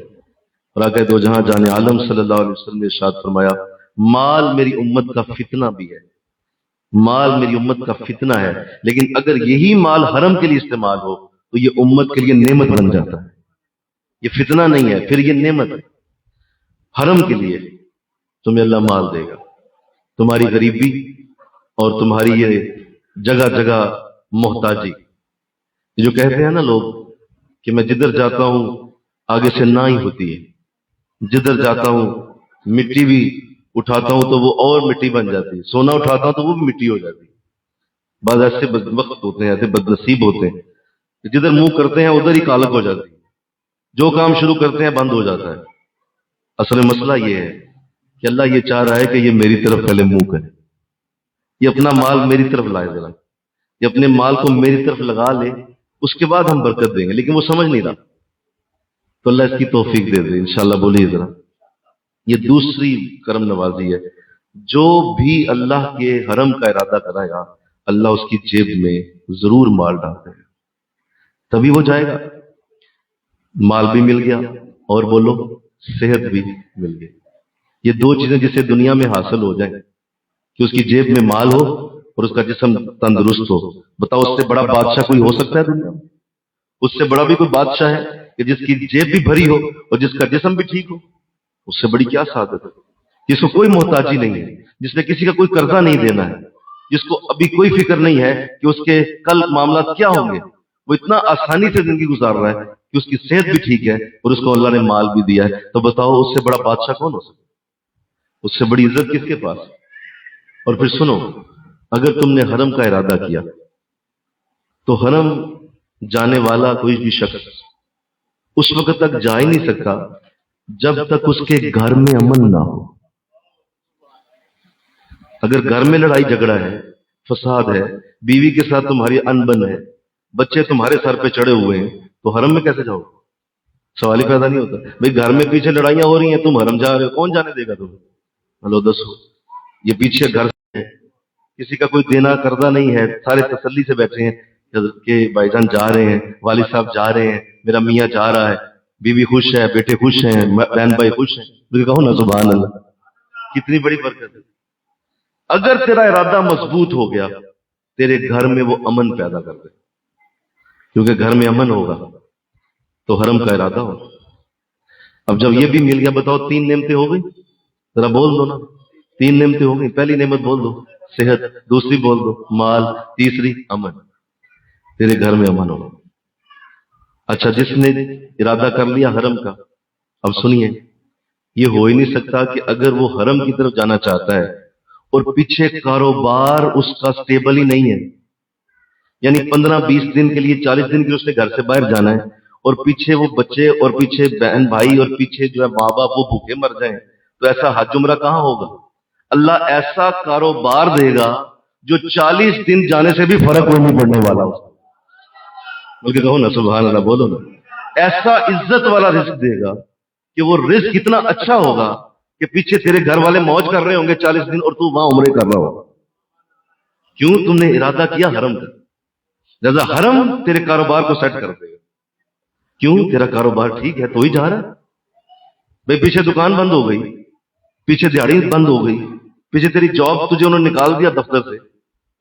S2: اور آقا دو جہاں جان عالم صلی اللہ علیہ وسلم نے ارشاد فرمایا، مال میری امت کا فتنہ بھی ہے. مال میری امت کا فتنہ ہے، لیکن اگر یہی مال حرم کے لیے استعمال ہو تو یہ امت کے لیے نعمت بن جاتا ہے. یہ فتنہ نہیں ہے، پھر یہ نعمت ہے. حرم کے لیے تمہیں اللہ مال دے گا. تمہاری غریبی اور تمہاری یہ جگہ جگہ محتاجی، جو کہتے ہیں نا لوگ کہ میں جدھر جاتا ہوں آگے سے نہ ہی ہوتی ہے، جدھر جاتا ہوں مٹی بھی اٹھاتا ہوں تو وہ اور مٹی بن جاتی ہے، سونا اٹھاتا ہوں تو وہ بھی مٹی ہو جاتی ہے. بعض ایسے وقت ہوتے ہیں، ایسے بد نصیب ہوتے ہیں کہ جدھر منہ کرتے ہیں ادھر ہی کالک ہو جاتی ہے، جو کام شروع کرتے ہیں بند ہو جاتا ہے. اصل مسئلہ یہ ہے کہ اللہ یہ چاہ رہا ہے کہ یہ میری طرف پہلے منہ کرے، یہ اپنا مال میری طرف لائے، ذرا یہ اپنے مال کو میری طرف لگا لے، اس کے بعد ہم برکت دیں گے. لیکن وہ سمجھ نہیں رہا، تو اللہ اس کی توفیق دے دے انشاءاللہ. بولیے ذرا. یہ دوسری کرم نوازی ہے. جو بھی اللہ کے حرم کا ارادہ کرائے گا اللہ اس کی جیب میں ضرور مال ڈالتے ہیں، تبھی وہ جائے گا. مال بھی مل گیا اور بولو صحت بھی مل گئی. یہ دو چیزیں جسے دنیا میں حاصل ہو جائیں کہ اس کی جیب میں مال ہو اور اس کا جسم تندرست ہو. بتاؤ اس سے بڑا بادشاہ کوئی ہو سکتا ہے دنیا میں؟ اس سے بڑا بھی کوئی بادشاہ ہے کہ جس کی جیب بھی بھری ہو اور جس کا جسم بھی ٹھیک ہو؟ اس سے بڑی کیا سعادت ہے. جس کو کوئی محتاجی نہیں ہے، جس نے کسی کا کوئی قرضہ نہیں دینا ہے، جس کو ابھی کوئی فکر نہیں ہے کہ اس کے کل معاملات کیا ہوں گے، وہ اتنا آسانی سے زندگی گزار رہا ہے کہ اس کی صحت بھی ٹھیک ہے اور اس کو اللہ نے مال بھی دیا ہے. تو بتاؤ اس سے بڑا بادشاہ کون ہو سکتا ہے؟ اس سے بڑی عزت کس کے پاس؟ اور پھر سنو، اگر تم نے حرم کا ارادہ کیا تو حرم جانے والا کوئی بھی شخص اس وقت تک جا ہی نہیں سکتا جب تک اس کے گھر میں امن نہ ہو. اگر گھر میں لڑائی جھگڑا ہے، فساد ہے، بیوی کے ساتھ تمہاری انبن ہے، بچے تمہارے سر پہ چڑھے ہوئے ہیں، تو حرم میں کیسے جاؤ؟ سوال ہی پیدا نہیں ہوتا. بھائی گھر میں پیچھے لڑائیاں ہو رہی ہیں، تم حرم جا رہے ہو، کون جانے دے گا تمہیں؟ ہلو دسو. یہ پیچھے گھر ہے، کسی کا کوئی دینا قرضہ نہیں ہے، سارے تسلی سے بیٹھے ہیں کہ بھائی جان جا رہے ہیں، والد صاحب جا رہے ہیں، میرا میاں جا رہا ہے، بیوی خوش ہے، بیٹے خوش ہیں، بہن بھائی خوش ہیں. مجھے کہو نا سبحان اللہ، کتنی بڑی برکت ہے. اگر تیرا ارادہ مضبوط ہو گیا، تیرے گھر میں وہ امن پیدا کر دے، کیونکہ گھر میں امن ہوگا تو حرم کا ارادہ ہوگا. اب جب یہ بھی مل گیا، بتاؤ 3 نعمتیں ہو گئی. ذرا بول دو نا، 3 نعمتیں ہو گئی. پہلی نعمت بول دو صحت، دوسری بول دو مال، تیسری امن. تیرے گھر میں امن ہوگا. اچھا، جس نے ارادہ کر لیا حرم کا، اب سنیے، یہ ہو ہی نہیں سکتا کہ اگر وہ حرم کی طرف جانا چاہتا ہے اور پیچھے کاروبار اس کا سٹیبل ہی نہیں ہے، یعنی 15-20 دن کے لیے، 40 دن کے لیے اس نے گھر سے باہر جانا ہے، اور پیچھے وہ بچے اور پیچھے بہن بھائی اور پیچھے جو ہے ماں باپ وہ بھوکے مر جائیں، تو ایسا حج عمرہ کہاں ہوگا؟ اللہ ایسا کاروبار دے گا جو 40 دن جانے سے بھی فرق کوئی نہیں پڑنے والا. بلکہ کہو نا سبحان اللہ، بولو نا. ایسا عزت والا رزق دے گا کہ وہ رزق اتنا اچھا ہوگا کہ پیچھے تیرے گھر والے موج کر رہے ہوں گے 40 دن اور تو وہاں عمرے کر رہا ہوگا. کیوں؟ تم نے ارادہ کیا حرم کا. لہذا حرم تیرے کاروبار کو سیٹ کر دے گا. کیوں؟ تیرا کاروبار ٹھیک ہے تو ہی جا رہا ہے. بھائی پیچھے دکان بند ہو گئی، پیچھے دیہڑی بند ہو گئی، پیچھے تیری جاب تجھے انہوں نے نکال دیا دفتر سے،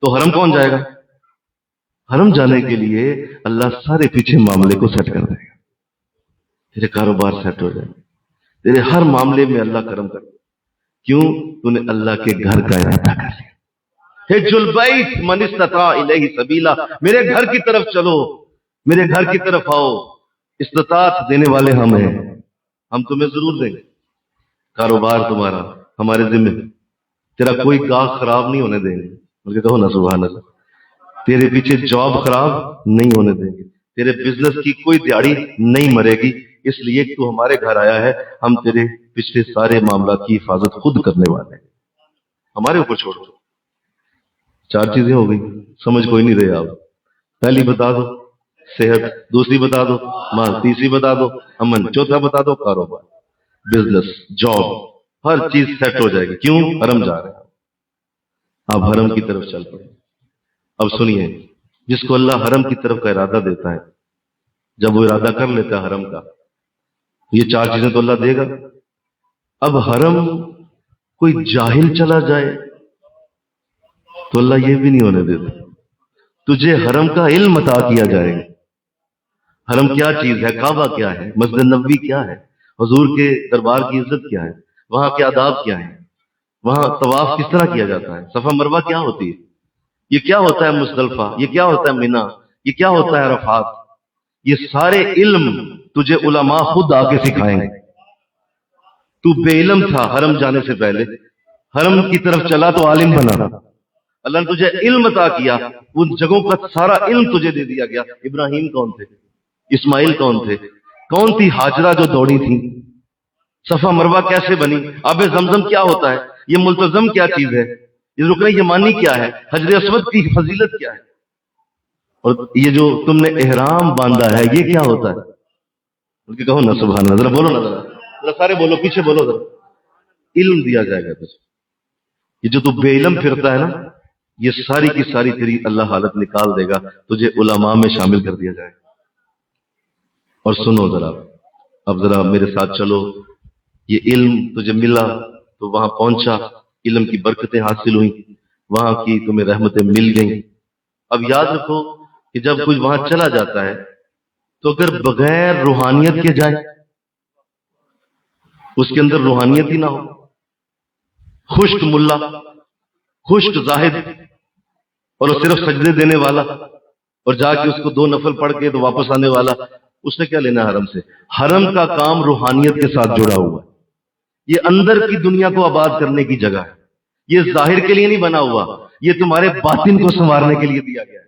S2: تو حرم کون جائے گا؟ حرم جانے کے لیے اللہ سارے پیچھے معاملے کو سیٹ کر دے گا. تیرے کاروبار سیٹ ہو جائے، تیرے ہر معاملے میں اللہ کرم کر دے. کیوں؟ تو نے اللہ کے گھر کا ارادہ کر لیا. حج البیت من استطاع الیہ سبیلا، میرے گھر کی طرف چلو، میرے گھر کی طرف آؤ. استطاعت دینے والے ہم ہیں، ہم تمہیں ضرور دیں گے. کاروبار تمہارا ہمارے ذمہ، تیرا کوئی گاہ خراب نہیں ہونے دیں گے. مجھے کہو نا سبحان اللہ. تیرے پیچھے جاب خراب نہیں ہونے دیں گے، تیرے بزنس کی کوئی دیہڑی نہیں مرے گی، اس لیے کہ تو ہمارے گھر آیا ہے. ہم تیرے پچھلے سارے معاملات کی حفاظت خود کرنے والے ہیں، ہمارے اوپر چھوڑ دو. 4 چیزیں ہو گئی، سمجھ کوئی نہیں رہے آپ. پہلی بتا دو صحت، دوسری بتا دو مال، تیسری بتا دو امن، چوتھا بتا دو کاروبار، بزنس، جاب، ہر چیز سیٹ ہو جائے گی. کیوں؟ حرم جا رہے ہیں. آپ حرم کی طرف چل پڑے. اب سنیے، جس کو اللہ حرم کی طرف کا ارادہ دیتا ہے، جب وہ ارادہ کر لیتا ہے حرم کا، یہ 4 چیزیں تو اللہ دے گا. اب حرم کوئی جاہل چلا جائے تو اللہ یہ بھی نہیں ہونے دیتا. تجھے حرم کا علم عطا کیا جائے گا. حرم کیا چیز ہے، کعبہ کیا ہے، مسجد نبوی کیا ہے، حضور کے دربار کی عزت کیا ہے، وہاں کے آداب کیا ہیں، وہاں طواف کس طرح کیا جاتا ہے، صفا مروہ کیا ہوتی ہے، یہ کیا ہوتا ہے مزدلفہ، یہ کیا ہوتا ہے منی، یہ کیا ہوتا ہے عرفات. یہ سارے علم تجھے علماء خود آ کے سکھائیں گے. تو بے علم تھا حرم جانے سے پہلے، حرم کی طرف چلا تو عالم بنا. اللہ نے تجھے علم عطا کیا، ان جگہوں کا سارا علم تجھے دے دیا گیا. ابراہیم کون تھے، اسماعیل کون تھے، کون تھی ہاجرہ جو دوڑی تھی، صفا مروہ کیسے بنی، آب زمزم کیا ہوتا ہے، یہ ملتزم کیا چیز ہے، یہ رکن یمانی کیا ہے، حجر اسود کی فضیلت کیا ہے، اور یہ جو تم نے احرام باندھا ہے یہ کیا ہوتا ہے. ان کے کہو نا سبحان اللہ، ذرا بولو نا، ذرا سارے بولو، پیچھے بولو ذرا. علم دیا جائے گا تجھے. یہ جو تو بے علم پھرتا ہے نا، یہ ساری کی ساری تیری اللہ حالت نکال دے گا، تجھے علماء میں شامل کر دیا جائے گا. اور سنو ذرا، اب ذرا میرے ساتھ چلو. یہ علم تجھے ملا تو وہاں پہنچا، علم کی برکتیں حاصل ہوئیں، وہاں کی تمہیں رحمتیں مل گئیں. اب یاد رکھو کہ جب کوئی وہاں چلا جاتا ہے تو اگر بغیر روحانیت کے جائے، اس کے اندر روحانیت ہی نہ ہو، خشک ملا، خشک زاہد، اور وہ صرف سجدے دینے والا، اور جا کے اس کو 2 نفل پڑھ کے تو واپس آنے والا، اس نے کیا لینا حرم سے؟ حرم کا کام روحانیت کے ساتھ جڑا ہوا ہے. یہ اندر کی دنیا کو آباد کرنے کی جگہ ہے. یہ ظاہر کے لیے نہیں بنا ہوا، یہ تمہارے باطن کو سنوارنے کے لیے دیا گیا ہے.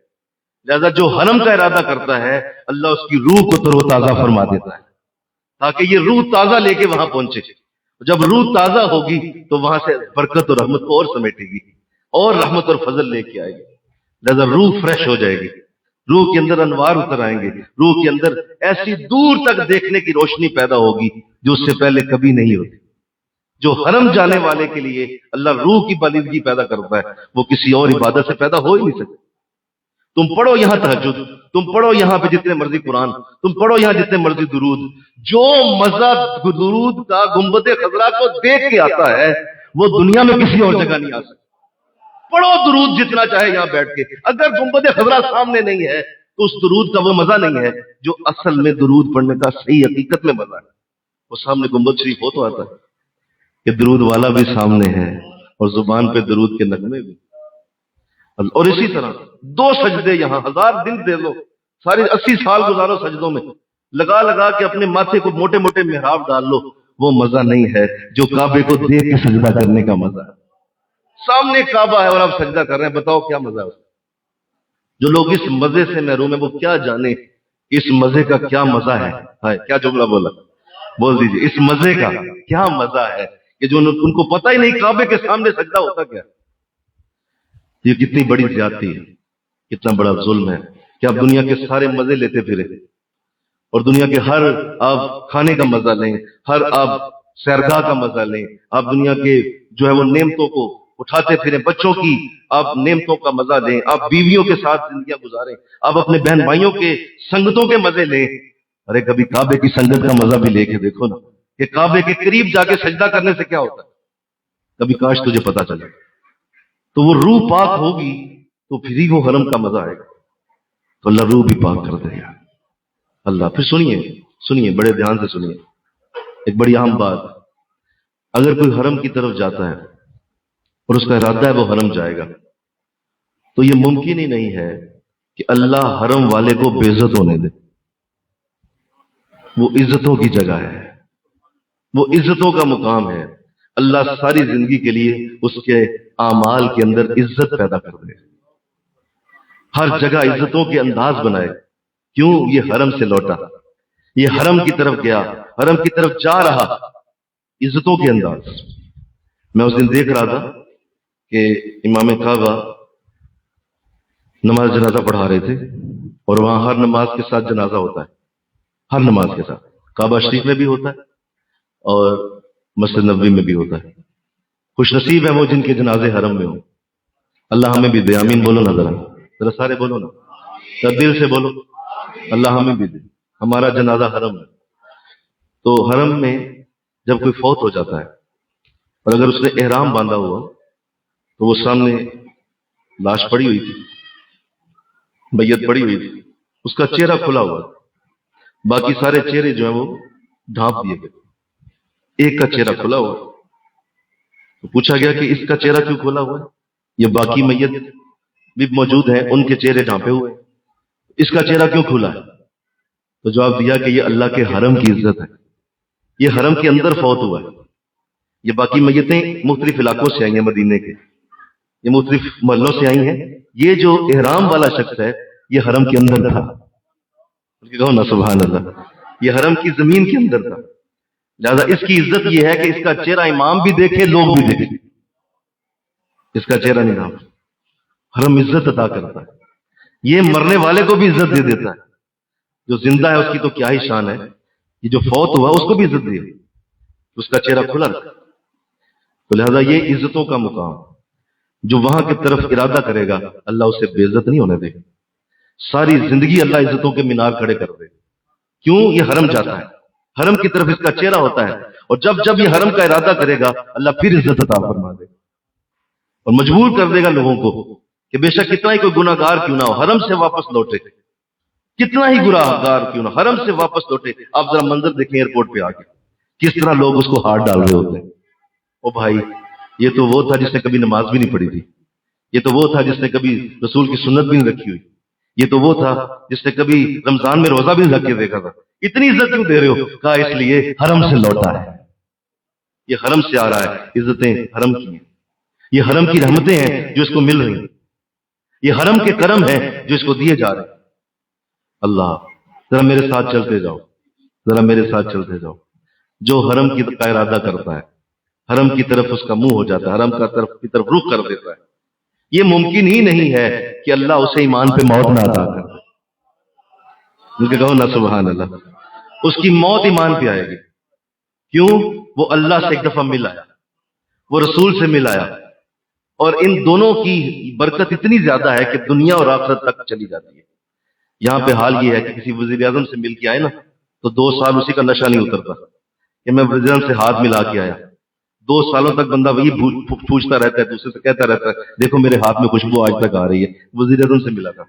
S2: لہذا جو حرم کا ارادہ کرتا ہے، اللہ اس کی روح کو تر و تازہ فرما دیتا ہے، تاکہ یہ روح تازہ لے کے وہاں پہنچے. جب روح تازہ ہوگی تو وہاں سے برکت اور رحمت کو اور سمیٹے گی. اور رحمت اور فضل لے کے آئے گی. لہذا روح فریش ہو جائے گی، روح کے اندر انوار اتر آئیں گے، روح کے اندر ایسی دور تک دیکھنے کی روشنی پیدا ہوگی جو اس سے پہلے کبھی نہیں ہوتی. جو حرم جانے والے کے لیے اللہ روح کی بالیدگی پیدا کرتا ہے وہ کسی اور عبادت سے پیدا ہو ہی نہیں سکتی. تم پڑھو یہاں تہجد، تم پڑھو یہاں پہ جتنے مرضی قرآن، تم پڑھو یہاں جتنے مرضی درود، جو مزہ درود کا گنبد خضرا کو دیکھ کے آتا ہے وہ دنیا میں کسی اور جگہ نہیں آ سکتا. پڑھو درود جتنا چاہے یہاں بیٹھ کے، اگر گنبد خضرا سامنے نہیں ہے تو اس درود کا وہ مزہ نہیں ہے جو اصل میں درود پڑھنے کا صحیح حقیقت میں مزہ ہے. وہ سامنے گنبد شریف ہو تو آتا ہے کہ درود والا بھی سامنے ہے اور زبان پہ درود کے نغمے بھی. اور اسی طرح 2 سجدے یہاں 1000 دن دے لو، سارے 80 سال گزارو سجدوں میں، لگا لگا کے اپنے ماتھے کو موٹے موٹے محراب ڈال لو، وہ مزہ نہیں ہے جو کعبے کو دیکھ کے سجدہ کرنے کا مزہ ہے. سامنے کعبہ ہے اور آپ سجدہ کر رہے ہیں، بتاؤ کیا مزہ ہے. جو لوگ اس مزے سے محروم ہیں وہ کیا جانے اس مزے کا کیا مزہ ہے. کیا جملہ بولا، بول دیجئے، اس مزے کا کیا مزہ ہے کہ جو ان کو پتہ ہی نہیں کعبے کے سامنے سجدہ ہوتا کیا. یہ کتنی بڑی زیادتی ہے، کتنا بڑا ظلم ہے کہ آپ دنیا کے سارے مزے لیتے پھرے اور دنیا کے ہر آپ کھانے کا مزہ لیں، ہر آپ سیرگاہ کا مزہ لیں، آپ دنیا کے جو ہے وہ نعمتوں کو اٹھاتے پھریں، بچوں کی آپ نعمتوں کا مزہ لیں، آپ بیویوں کے ساتھ زندگیاں گزاریں، آپ اپنے بہن بھائیوں کے سنگتوں کے مزے لیں. ارے کبھی کعبے کی سنگت کا مزہ بھی لے کے دیکھو نا کہ کعبے کے قریب جا کے سجدہ کرنے سے کیا ہوتا ہے. کبھی کاش تجھے پتا چلے. تو وہ روح پاک ہوگی تو پھر ہی وہ حرم کا مزہ آئے گا. تو اللہ روح بھی پاک کر دے گا. اللہ پھر سنیے بڑے دھیان سے سنیے ایک بڑی اہم بات. اگر کوئی حرم کی طرف جاتا ہے اور اس کا ارادہ ہے وہ حرم جائے گا تو یہ ممکن ہی نہیں ہے کہ اللہ حرم والے کو بے عزت ہونے دے. وہ عزتوں کی جگہ ہے، وہ عزتوں کا مقام ہے. اللہ ساری زندگی کے لیے اس کے اعمال کے اندر عزت پیدا کر دے، ہر جگہ عزتوں کے انداز بنائے. کیوں؟ یہ حرم سے لوٹا، یہ حرم کی طرف گیا، حرم کی طرف جا رہا، عزتوں کے انداز. میں اس دن دیکھ رہا تھا کہ امام کعبہ نماز جنازہ پڑھا رہے تھے اور وہاں ہر نماز کے ساتھ جنازہ ہوتا ہے، ہر نماز کے ساتھ. کعبہ شریف میں بھی ہوتا ہے اور مسجد نبوی میں بھی ہوتا ہے. خوش نصیب ہے وہ جن کے جنازے حرم میں ہوں. اللہ ہمیں بھی دے. آمین بولو نا، ذرا سارے بولو نا، دل سے بولو. اللہ ہمیں بھی دے. ہمارا جنازہ حرم ہے. تو حرم میں جب کوئی فوت ہو جاتا ہے اور اگر اس نے احرام باندھا ہوا تو وہ سامنے لاش پڑی ہوئی تھی، میت پڑی ہوئی تھی، اس کا چہرہ کھلا ہوا، باقی سارے چہرے جو ہیں وہ ڈھانپ دیے گئے، ایک کا چہرہ کھلا ہوا. تو پوچھا گیا کہ اس کا چہرہ کیوں کھلا ہوا ہے؟ یہ باقی میت بھی موجود ہیں، ان کے چہرے ڈھانپے ہوئے، اس کا چہرہ کیوں کھلا ہے؟ تو جواب دیا کہ یہ اللہ کے حرم کی عزت ہے، یہ حرم کے اندر فوت ہوا ہے. یہ باقی میتیں مختلف علاقوں سے آئی ہیں، مدینے کے، یہ مختلف محلوں سے آئی ہیں. یہ جو احرام والا شخص ہے یہ حرم کے اندر تھا. کہو نا سبحان اللہ. یہ حرم کی زمین کے اندر تھا. لہذا اس کی عزت یہ ہے کہ اس کا چہرہ امام بھی دیکھے، لوگ بھی دیکھیں. اس کا چہرہ نہیں ڈھانپتا. حرم عزت عطا کرتا ہے. یہ مرنے والے کو بھی عزت دے دیتا ہے. جو زندہ ہے اس کی تو کیا ہی شان ہے، یہ جو فوت ہوا اس کو بھی عزت دے، اس کا چہرہ کھلا رکھا. تو لہذا یہ عزتوں کا مقام، جو وہاں کی طرف ارادہ کرے گا اللہ اسے بے عزت نہیں ہونے دے گا. ساری زندگی اللہ عزتوں کے مینار کھڑے کر دے. کیوں؟ یہ حرم جاتا ہے، حرم کی طرف اس کا چہرہ ہوتا ہے، اور جب یہ حرم کا ارادہ کرے گا اللہ پھر عزت عطا فرما دے گا اور مجبور کر دے گا لوگوں کو کہ بے شک کتنا ہی کوئی گناہ گار کیوں نہ ہو حرم سے واپس لوٹے، کتنا ہی گناہ گار کیوں نہ حرم سے واپس لوٹے. آپ ذرا منظر دیکھیں ایئرپورٹ پہ آ کے کس طرح لوگ اس کو ہاتھ ڈال رہے ہوتے ہیں. او بھائی، یہ تو وہ تھا جس نے کبھی نماز بھی نہیں پڑھی تھی، یہ تو وہ تھا جس نے کبھی رسول کی سنت بھی نہیں رکھی ہوئی، یہ تو وہ تھا جس نے کبھی رمضان میں روزہ بھی نہیں رکھ کے دیکھا تھا. اتنی عزت کیوں دے رہے ہو؟ کہا اس لیے حرم سے لوٹا ہے، یہ حرم سے آ رہا ہے، عزتیں حرم کی ہیں، یہ حرم کی رحمتیں ہیں جو اس کو مل رہی ہیں، یہ حرم کے کرم ہیں جو اس کو دیے جا رہے ہیں. اللہ ذرا میرے ساتھ چلتے جاؤ، ذرا میرے ساتھ چلتے جاؤ. جو حرم کی کا ارادہ کرتا ہے، حرم کی طرف اس کا منہ ہو جاتا ہے، حرم کی طرف رخ کر دیتا ہے، یہ ممکن ہی نہیں ہے کہ اللہ اسے ایمان پہ موت نہ عطا کر دے. ان کے کہو نا سبحان اللہ. اس کی موت ایمان پہ آئے گی. کیوں؟ وہ اللہ سے ایک دفعہ مل آیا, وہ رسول سے مل آیا, اور ان دونوں کی برکت اتنی زیادہ ہے کہ دنیا اور آخرت تک چلی جاتی ہے. یہاں پہ حال یہ ہے کہ کسی وزیر اعظم سے مل کے آئے نا تو 2 سال اسی کا نشہ نہیں اترتا کہ میں وزیر اعظم سے ہاتھ ملا کے آیا. 2 سالوں تک بندہ وہی پوچھتا رہتا ہے, دوسرے سے کہتا رہتا ہے دیکھو میرے ہاتھ میں خوشبو آج تک آ رہی ہے, وزیر اعظم سے ملا تھا.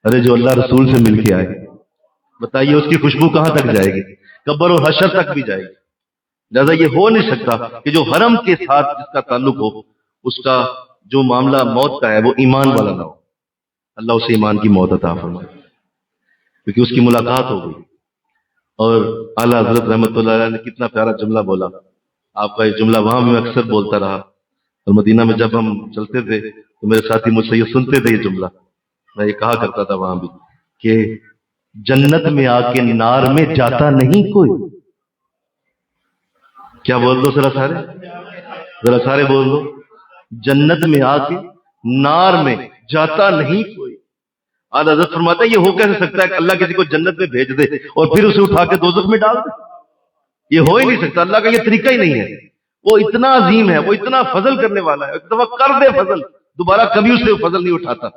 S2: ارے جو اللہ رسول سے مل کے آئے, بتائیے اس کی خوشبو کہاں تک جائے گی؟ قبر و حشر تک بھی جائے گی. لہٰذا یہ ہو نہیں سکتا کہ جو حرم کے ساتھ جس کا تعلق ہو اس کا جو معاملہ موت کا ہے وہ ایمان والا نہ ہو. اللہ اسے ایمان کی موت عطا فرمائے, کیونکہ اس کی ملاقات ہو گئی. اور اعلیٰ حضرت رحمۃ اللہ علیہ نے کتنا پیارا جملہ بولا. آپ کا یہ جملہ وہاں بھی میں اکثر بولتا رہا, اور مدینہ میں جب ہم چلتے تھے تو میرے ساتھی مجھ سے یہ سنتے تھے. یہ جملہ میں یہ کہا کرتا تھا وہاں بھی کہ جنت میں آ کے نار میں جاتا نہیں کوئی. کیا بول دو ذرا سارے بول دو, جنت میں آ کے نار میں جاتا نہیں کوئی. اعلیٰ حضرت فرماتا ہے یہ ہو کیسے سکتا ہے کہ اللہ کسی کو جنت میں بھیج دے اور پھر اسے اٹھا کے دوزخ میں ڈال دے؟ یہ ہو ہی نہیں سکتا. اللہ کا یہ طریقہ ہی نہیں ہے. وہ اتنا عظیم ہے, وہ اتنا فضل کرنے والا ہے. ایک دفعہ کر دے فضل, دوبارہ کبھی اسے فضل نہیں اٹھاتا.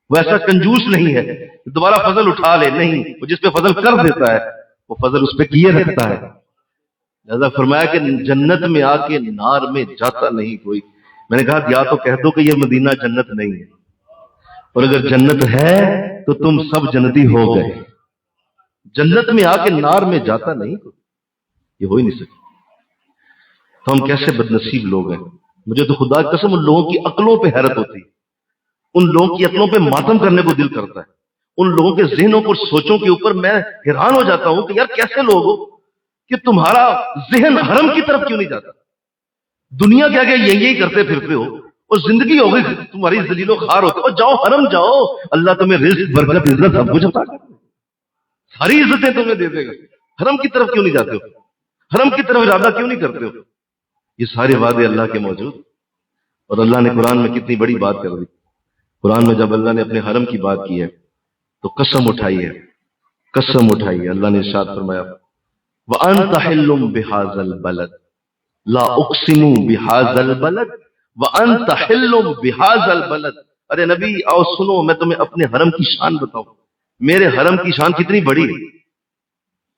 S2: وہ ایسا کنجوس نہیں ہے کہ دوبارہ فضل اٹھا لے, نہیں, وہ جس پہ فضل کر دیتا ہے وہ فضل اس پہ کیے رکھتا ہے. لہذا فرمایا کہ جنت میں آ کے نار میں جاتا نہیں کوئی. میں نے کہا یا تو کہہ دو کہ یہ مدینہ جنت نہیں ہے, اور اگر جنت ہے تو تم سب جنتی ہو گئے. جنت میں آ کے نار میں جاتا نہیں کوئی, یہ ہو ہی نہیں سکتا. تو ہم کیسے بدنصیب لوگ ہیں. مجھے تو خدا کی قسم ان لوگوں کی عقلوں پہ حیرت ہوتی ہے, ان لوگوں کی عقلوں پہ ماتم کرنے کو دل کرتا ہے, ان لوگوں کے ذہنوں پر سوچوں کے اوپر میں حیران ہو جاتا ہوں کہ یار کیسے لوگ ہو کہ تمہارا ذہن حرم کی طرف کیوں نہیں جاتا. دنیا کیا کہ یہی کرتے پھرتے ہو, اور زندگی ہو گئی تمہاری ذلیل و خوار ہوتے, اور جاؤ حرم جاؤ, اللہ تمہیں رزق برکت عزت سب کچھ عطا کرے, ساری عزتیں تمہیں دے دے گا. حرم کی طرف کیوں نہیں جاتے ہو؟ حرم کی طرف ارادہ کیوں نہیں کرتے ہو؟ یہ سارے وعدے اللہ کے موجود. اور اللہ نے قرآن میں کتنی بڑی بات کر دی. قرآن میں جب اللہ نے اپنے حرم کی بات کی ہے تو قسم اٹھائی ہے, قسم اٹھائی ہے. اللہ نے ارشاد فرمایا وَأَنْتَ حِلٌّ بِهَذَا الْبَلَدِ لَا أُقْسِمُ بِهَذَا الْبَلَدِ وَأَنْتَ حِلٌّ بِهَذَا الْبَلَدِ. ارے نبی آؤ سنو, میں تمہیں اپنے حرم کی شان بتاؤں. میرے حرم کی شان کتنی بڑی ہے.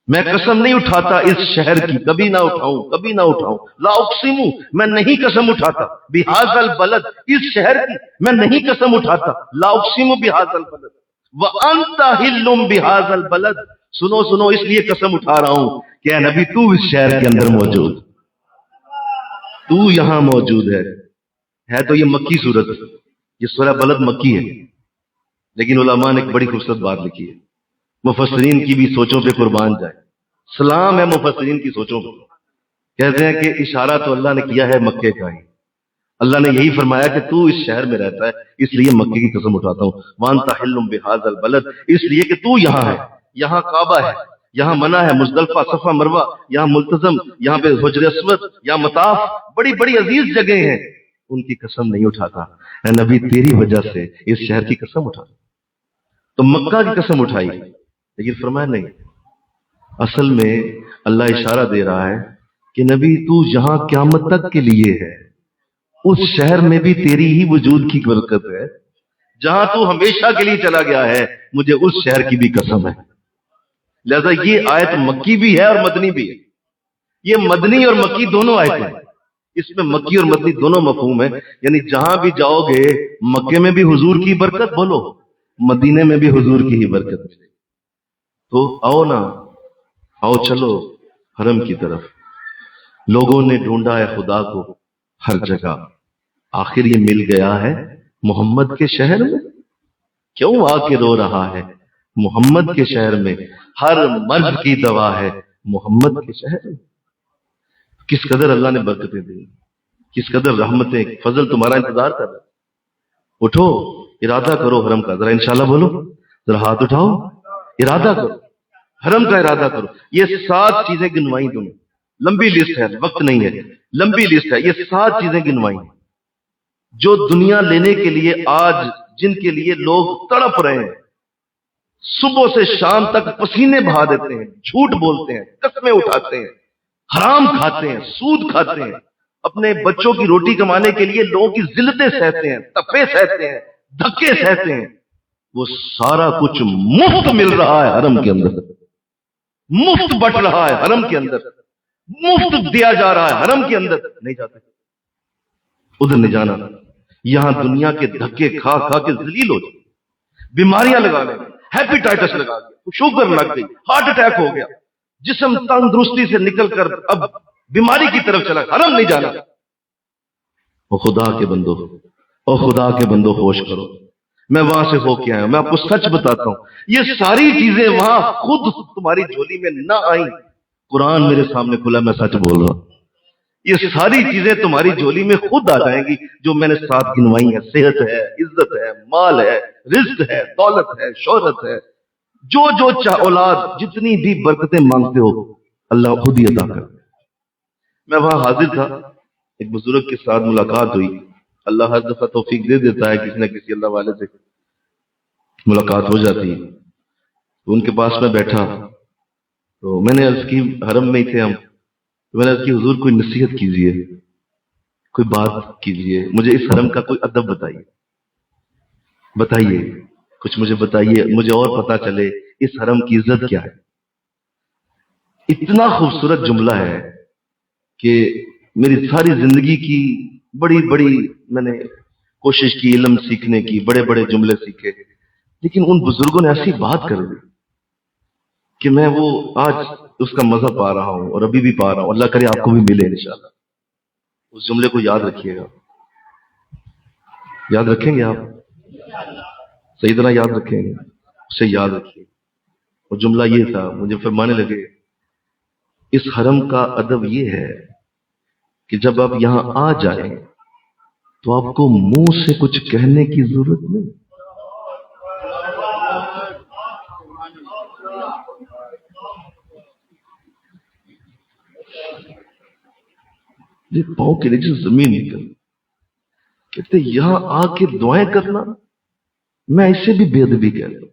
S2: میں قسم نہیں اٹھاتا اس شہر کی, کبھی نہ اٹھاؤں, کبھی نہ اٹھاؤں. لا اقسم, میں نہیں قسم اٹھاتا. بہذا البلد, اس شہر کی میں نہیں قسم اٹھاتا. لا اقسم بہذا البلد وانت حل بہذا البلد. سنو سنو, اس لیے قسم اٹھا رہا ہوں کہ اے نبی تو اس شہر کے اندر موجود, تو یہاں موجود ہے تو یہ مکی صورت, یہ سورہ بلد مکی ہے, لیکن علماء نے ایک بڑی خوبصورت بات لکھی ہے. مفسرین کی بھی سوچوں پہ قربان جائے, سلام ہے مفسرین کی سوچوں پہ. کہتے ہیں کہ اشارہ تو اللہ نے کیا ہے مکے کا ہی. اللہ نے یہی فرمایا کہ تو اس شہر میں رہتا ہے, اس لیے مکے کی قسم اٹھاتا ہوں. وانت حل بہذا البلد, اس لیے کہ تو یہاں ہے, یہاں کعبہ ہے, یہاں منع ہے, مزدلفہ, صفا, مروہ, یہاں ملتزم, یہاں پہ حجر اسود, یہاں مطاف, بڑی بڑی عزیز جگہیں ہیں. ان کی قسم نہیں اٹھاتا. اے نبی تیری وجہ سے اس شہر کی قسم اٹھاتا. تو مکہ کی قسم اٹھائی, لیکن فرمایا نہیں. اصل میں اللہ اشارہ دے رہا ہے کہ نبی تو جہاں قیامت تک کے لیے ہے, اس شہر میں بھی تیری ہی وجود کی برکت ہے. جہاں تو ہمیشہ کے لیے چلا گیا ہے, مجھے اس شہر کی بھی قسم ہے. لہذا یہ آیت مکی بھی ہے اور مدنی بھی ہے. یہ مدنی اور مکی دونوں آیتیں ہیں. اس میں مکی اور مدنی دونوں مفہوم ہیں. یعنی جہاں بھی جاؤ گے مکے میں بھی حضور کی برکت بولو, مدینے میں بھی حضور کی ہی برکت ملے. تو آؤ نا, آؤ چلو حرم کی طرف. لوگوں نے ڈھونڈا ہے خدا کو ہر جگہ, آخر یہ مل گیا ہے محمد کے شہر میں. کیوں آ کے رو رہا ہے محمد کے شہر میں, ہر مرض کی دوا ہے محمد کے شہر میں. کس قدر اللہ نے برکتیں دی, کس قدر رحمتیں, فضل تمہارا انتظار کر رہا ہے. اٹھو, ارادہ کرو حرم کا. ذرا انشاءاللہ بولو, ذرا ہاتھ اٹھاؤ, ارادہ کرو, حرم کا ارادہ کرو. یہ 7 چیزیں گنوائیں تمہیں, لمبی لسٹ ہے, وقت نہیں ہے, لمبی لسٹ ہے. یہ 7 چیزیں گنوائیں جو دنیا لینے کے لیے آج جن کے لیے لوگ تڑپ رہے ہیں، صبح سے شام تک پسینے بہا دیتے ہیں، جھوٹ بولتے ہیں، قسمیں اٹھاتے ہیں، حرام کھاتے ہیں، سود کھاتے ہیں، اپنے بچوں کی روٹی کمانے کے لیے لوگوں کی ذلتیں سہتے ہیں، تپے سہتے ہیں، دھکے سہتے ہیں، وہ سارا کچھ مفت مل رہا ہے حرم کے اندر، مفت بٹ رہا ہے حرم کے اندر، مفت دیا جا رہا ہے حرم کے اندر، نہیں جاتے ادھر نہیں جانا، یہاں دنیا کے دھکے کھا کھا کے ذلیل ہو جائے، بیماریاں لگا لیں، ہیپیٹائٹس لگا گیا، شوگر لگ گئی، ہارٹ اٹیک ہو گیا، جسم تندرستی سے نکل کر اب بیماری کی طرف چلا، حرم نہیں جانا۔ او خدا کے بندو، او خدا کے بندو ہوش کرو، میں وہاں سے ہو کے آیا ہوں، میں آپ کو سچ بتاتا ہوں، یہ ساری چیزیں وہاں خود تمہاری جھولی میں نہ آئیں، قرآن میرے سامنے کھلا، میں سچ بول رہا ہوں، یہ ساری چیزیں تمہاری جھولی میں خود آ جائیں گی جو میں نے ساتھ گنوائی ہیں، صحت ہے، عزت ہے، مال ہے، رزق ہے، دولت ہے، شہرت ہے، جو اولاد جتنی بھی برکتیں مانگتے ہو اللہ خود ہی عطا کر۔ میں وہاں حاضر تھا، ایک بزرگ کے ساتھ ملاقات ہوئی، اللہ ہر دفعہ توفیق دے دیتا ہے، کسی نہ کسی اللہ والے سے ملاقات ہو جاتی ہے، تو ان کے پاس میں بیٹھا، تو میں نے عرض کی، حرم میں ہی تھے ہم، تو میں نے عرض کی حضور کوئی نصیحت کیجئے، کوئی بات کیجئے، مجھے اس حرم کا کوئی ادب بتائیے کچھ مجھے بتائیے، مجھے اور پتا چلے اس حرم کی عزت کیا ہے۔ اتنا خوبصورت جملہ ہے کہ میری ساری زندگی کی بڑی میں نے کوشش کی علم سیکھنے کی، بڑے بڑے جملے سیکھے، لیکن ان بزرگوں نے ایسی بات کر دی کہ میں وہ آج اس کا مزہ پا رہا ہوں اور ابھی بھی پا رہا ہوں، اللہ کرے آپ کو بھی ملے انشاءاللہ۔ اس جملے کو یاد رکھیے گا، یاد رکھیں گے آپ، صحیح طرح یاد رکھیں گے، اسے یاد رکھیے۔ وہ جملہ یہ تھا، مجھے فرمانے لگے اس حرم کا ادب یہ ہے کہ جب آپ یہاں آ جائیں تو آپ کو منہ سے کچھ کہنے کی ضرورت نہیں، پاؤں کے نیچے زمین نکل، کہتے یہاں آ کے دعائیں کرنا، میں اسے بھی بے ادبی کہتا ہوں،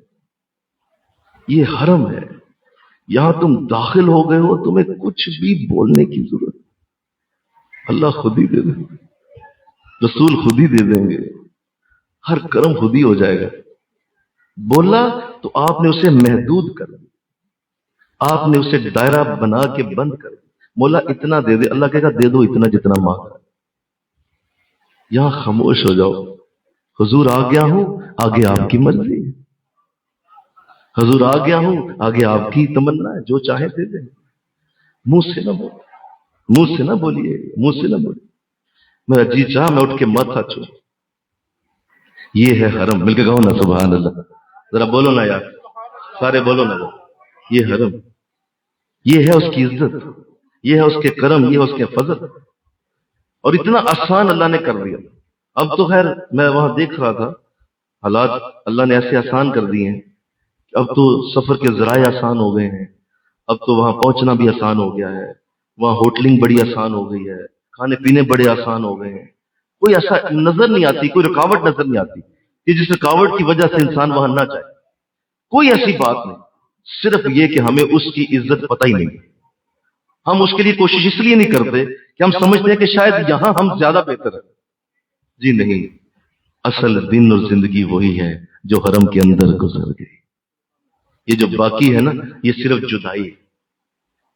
S2: یہ حرم ہے، یہاں تم داخل ہو گئے ہو، تمہیں کچھ بھی بولنے کی ضرورت، اللہ خود ہی دے دیں گے، رسول خود ہی دے دیں گے، ہر کرم خود ہی ہو جائے گا۔ بولا تو آپ نے اسے محدود کر دیا، آپ نے اسے دائرہ بنا کے بند کر دیا، مولا اتنا دے دے، اللہ کہے گا دے دو اتنا جتنا مانگا، یہاں خاموش ہو جاؤ، حضور آ گیا ہوں، آگے آپ کی مرضی ہے، حضور آ گیا ہوں، آگے آپ کی تمنا ہے، جو چاہے دے دیں، منہ سے نہ بولے، منہ سے نہ بولیے، منہ سے نہ بولیے، میرا جی چاہ میں اٹھ کے ماتھا چھو، یہ ہے حرم، مل کے کہو نا سبحان اللہ، ذرا بولو نا یار، سارے بولو نا، یہ حرم، یہ ہے اس کی عزت، یہ ہے اس کے کرم، یہ ہے اس کے فضل، اور اتنا آسان اللہ نے کر دیا۔ اب تو خیر میں وہاں دیکھ رہا تھا، حالات اللہ نے ایسے آسان کر دیے ہیں، اب تو سفر کے ذرائع آسان ہو گئے ہیں، اب تو وہاں پہنچنا بھی آسان ہو گیا ہے، وہاں ہوٹلنگ بڑی آسان ہو گئی ہے، کھانے پینے بڑے آسان ہو گئے ہیں، کوئی ایسا نظر نہیں آتی، کوئی رکاوٹ نظر نہیں آتی کہ جس رکاوٹ کی وجہ سے انسان وہاں نہ جائے، کوئی ایسی بات نہیں، صرف یہ کہ ہمیں اس کی عزت پتہ ہی نہیں، ہم اس کے لیے کوشش اس لیے نہیں کرتے کہ ہم سمجھتے ہیں کہ شاید یہاں ہم زیادہ بہتر ہیں، جی نہیں، اصل دن اور زندگی وہی ہے جو حرم کے اندر گزر گئی، یہ جو باقی ہے نا یہ صرف جدائی ہے،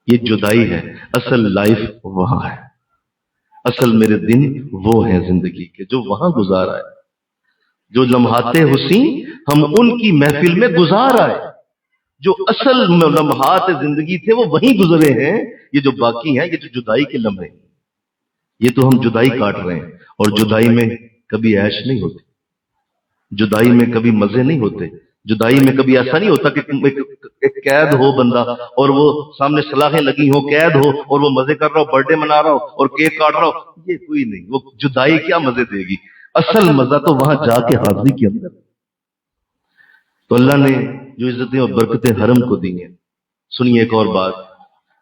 S2: یہ جدائی ہے، اصل لائف وہاں ہے، اصل میرے دن وہ ہیں زندگی کے جو وہاں گزارا ہے، جو لمحات حسین ہم ان کی محفل میں گزار آئے، جو اصل لمحات زندگی تھے وہ وہیں گزرے ہیں، یہ جو باقی ہیں یہ جو جدائی کے لمحے، یہ تو ہم جدائی کاٹ رہے ہیں، اور جدائی میں کبھی عیش نہیں ہوتی، جدائی میں کبھی مزے نہیں ہوتے، جدائی میں کبھی ایسا نہیں ہوتا کہ ایک قید ہو بندہ اور وہ سامنے سلاخیں لگی ہو، قید ہو اور وہ مزے کر رہا ہو، برتھ ڈے منا رہا ہو اور کیک کاٹ رہا ہو، یہ کوئی نہیں، وہ جدائی کیا مزے دے گی، اصل مزہ تو وہاں جا کے حاضری کے اندر۔ تو اللہ نے جو عزتیں اور برکتیں حرم کو دی ہیں، سنیے ایک اور بات،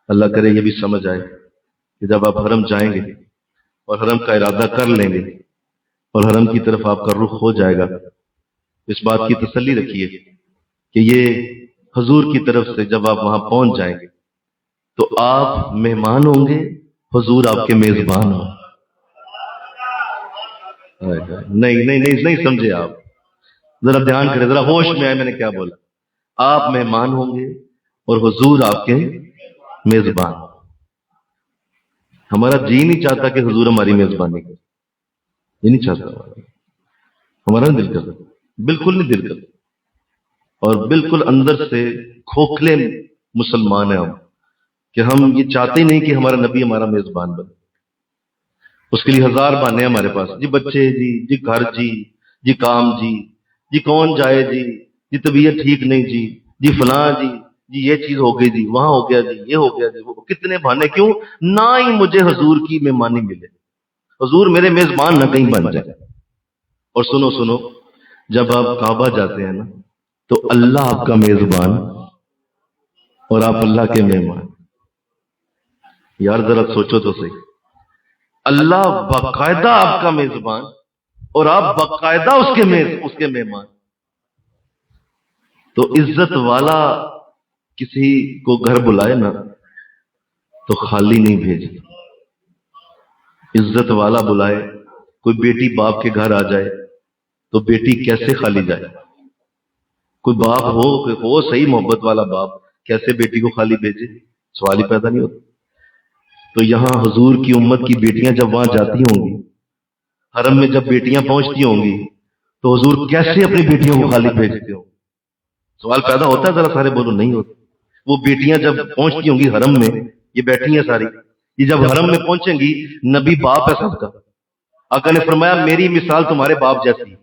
S2: اللہ کرے یہ بھی سمجھ آئے کہ جب آپ حرم جائیں گے اور حرم کا ارادہ کر لیں گے اور حرم کی طرف آپ کا رخ ہو جائے گا، اس بات کی تسلی رکھیے کہ یہ حضور کی طرف سے جب آپ وہاں پہنچ جائیں گے تو آپ مہمان ہوں گے، حضور آپ کے میزبان ہوں۔ نہیں سمجھے آپ، ذرا دھیان کریں، ذرا ہوش میں آئے میں نے کیا بولا۔ آپ مہمان ہوں گے اور حضور آپ کے میزبان۔ ہمارا جی نہیں چاہتا کہ حضور ہماری میزبانی کرے، یہ نہیں چاہتا، ہمارا نہیں دل کرتا، بالکل نہیں دل کرتا، اور بالکل اندر سے کھوکھلے مسلمان ہیں ہم، کہ ہم یہ چاہتے ہی نہیں کہ ہمارا نبی ہمارا میزبان بنے۔ اس کے لیے ہزار بہانے ہمارے پاس، جی بچے جی گھر جی کام جی کون جائے جی طبیعت ٹھیک نہیں جی فلاں جی یہ چیز ہو گئی جی، وہاں ہو گیا جی، یہ ہو گیا جی، وہ کتنے بہانے، کیوں نہ ہی مجھے حضور کی مہمانی ملے، حضور میرے میزبان نہ کہیں بن جائے۔ اور سنو، جب آپ کعبہ جاتے ہیں نا تو اللہ آپ کا میزبان اور آپ اللہ کے مہمان۔ یار ذرا سوچو تو صحیح، اللہ باقاعدہ آپ کا میزبان اور آپ باقاعدہ اس کے مہمان۔ تو عزت والا کسی کو گھر بلائے نا تو خالی نہیں بھیجے، عزت والا بلائے۔ کوئی بیٹی باپ کے گھر آ جائے تو بیٹی کیسے خالی جائے؟ کوئی باپ ہو صحیح محبت والا باپ، کیسے بیٹی کو خالی بھیجے؟ سوال ہی پیدا نہیں ہوتا۔ تو یہاں حضور کی امت کی بیٹیاں جب وہاں جاتی ہوں گی، حرم میں جب بیٹیاں پہنچتی ہوں گی تو حضور کیسے اپنی بیٹیوں کو خالی بھیجتے ہوں؟ سوال پیدا ہوتا ہے، ذرا سارے بولو نہیں ہوتا۔ وہ بیٹیاں جب پہنچتی ہوں گی حرم میں، یہ بیٹھی ہیں ساری، یہ جب حرم میں پہنچیں گی، نبی باپ ہے سب کا، آقا نے فرمایا میری مثال تمہارے باپ جیسی ہے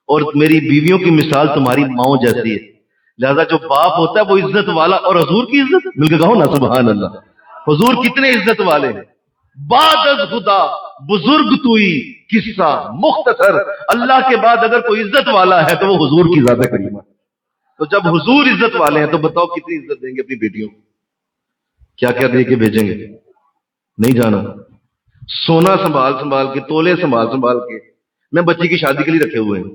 S2: اور میری بیویوں کی مثال تمہاری ماؤں جیسی ہے، لہذا جو باپ ہوتا ہے وہ عزت والا، اور حضور کی عزت مل کے کہو نا سبحان اللہ۔ حضور کتنے عزت والے ہیں، بعد از خدا بزرگ توئی قصہ مختصر، اللہ کے بعد اگر کوئی عزت والا ہے تو وہ حضور کی ذات کریمہ۔ تو جب حضور عزت والے ہیں تو بتاؤ کتنی عزت دیں گے اپنی بیٹیوں کو، کیا کیا دے کے بھیجیں گے؟ نہیں جانا، سونا سنبھال کے، تولے سنبھال کے، میں بچی کی شادی کے لیے رکھے ہوئے ہیں،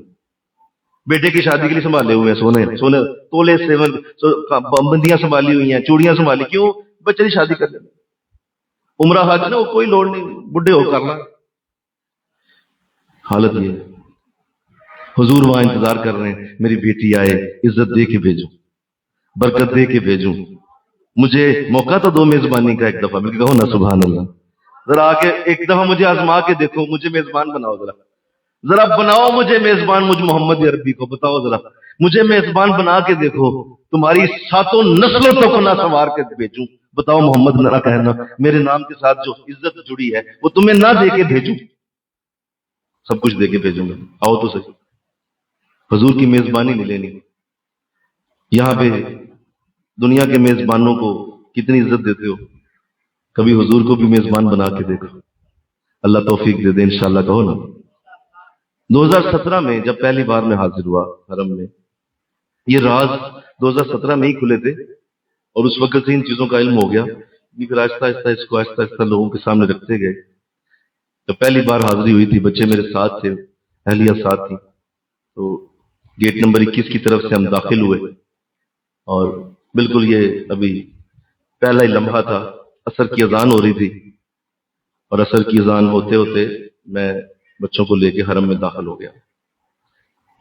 S2: بیٹے کی شادی کے لیے سنبھالے ہوئے ہیں، سونے تولے بندیاں سنبھالی ہوئی ہیں، چوڑیاں سنبھالی، کیوں؟ بچے کی شادی کر لیں، عمرہ حج نا، کوئی لوڑ نہیں، بڈھے ہو کرنا۔ حالت یہ ہے، حضور وہاں انتظار کر رہے ہیں میری بیٹی آئے، عزت دے کے بھیجوں، برکت دے کے بھیجوں، مجھے موقع تو دو میزبانی کا، ایک دفعہ مل کے کہو نا سبحان اللہ۔ ذرا آ کے ایک دفعہ مجھے آزما کے دیکھو، مجھے میزبان بناؤ، ذرا بناؤ مجھے میزبان، مجھ محمد عربی کو بتاؤ، ذرا مجھے میزبان بنا کے دیکھو، تمہاری ساتوں نسلوں تک نہ سنوار کے بھیجوں، بتاؤ محمد نہ کہنا، میرے نام کے ساتھ جو عزت جڑی ہے وہ تمہیں نہ دے کے بھیجوں، سب کچھ دے کے بھیجوں گا، آؤ تو صحیح۔ حضور کی میزبانی نہیں لینی۔ یہاں پہ دنیا کے میزبانوں کو کتنی عزت دیتے ہو، کبھی حضور کو بھی میزبان بنا کے دیکھو، اللہ توفیق دے دے انشاءاللہ، کہو نا۔ 2017 میں جب پہلی بار میں حاضر ہوا حرم میں، یہ راز 2017 میں ہی کھلے تھے اور اس وقت سے ان چیزوں کا علم ہو گیا، پھر آہستہ آہستہ لوگوں کے سامنے رکھتے گئے۔ جب پہلی بار حاضری ہوئی تھی، بچے میرے ساتھ تھے، اہلیہ ساتھ تھی، تو گیٹ نمبر 21 کی طرف سے ہم داخل ہوئے، اور بالکل یہ ابھی پہلا ہی لمحہ تھا، عصر کی اذان ہو رہی تھی، اور عصر کی اذان ہوتے ہوتے میں بچوں کو لے کے حرم میں داخل ہو گیا۔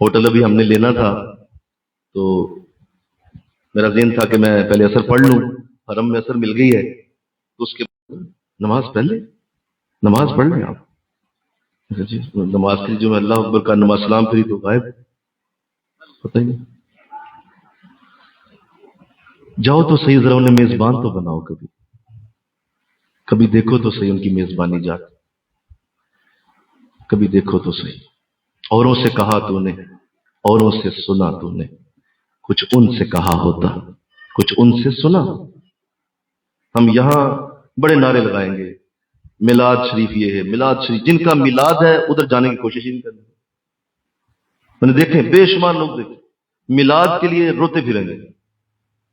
S2: ہوٹل ابھی ہم نے لینا تھا، تو میرا ذہن تھا کہ میں پہلے عصر پڑھ لوں، حرم میں عصر مل گئی ہے تو اس کے نماز پڑھ لیں آپ۔ جی نماز کی جو میں اللہ اکبر کا نماز سلام پھری تو غائب، پتہ ہی نہیں۔ جاؤ تو صحیح، ذرا انہیں میزبان تو بناؤ، کبھی دیکھو تو صحیح ان کی میزبانی جاتی، کبھی دیکھو تو صحیح۔ اوروں سے کہا تو نے، اوروں سے سنا تو نے، کچھ ان سے کہا ہوتا، کچھ ان سے سنا۔ ہم یہاں بڑے نعرے لگائیں گے، میلاد شریف یہ ہے، میلاد شریف، جن کا میلاد ہے ادھر جانے کی کوشش ہی نہیں کرنی۔ میں نے دیکھے بے شمار لوگ دیکھے میلاد کے لیے روتے پھریں گے،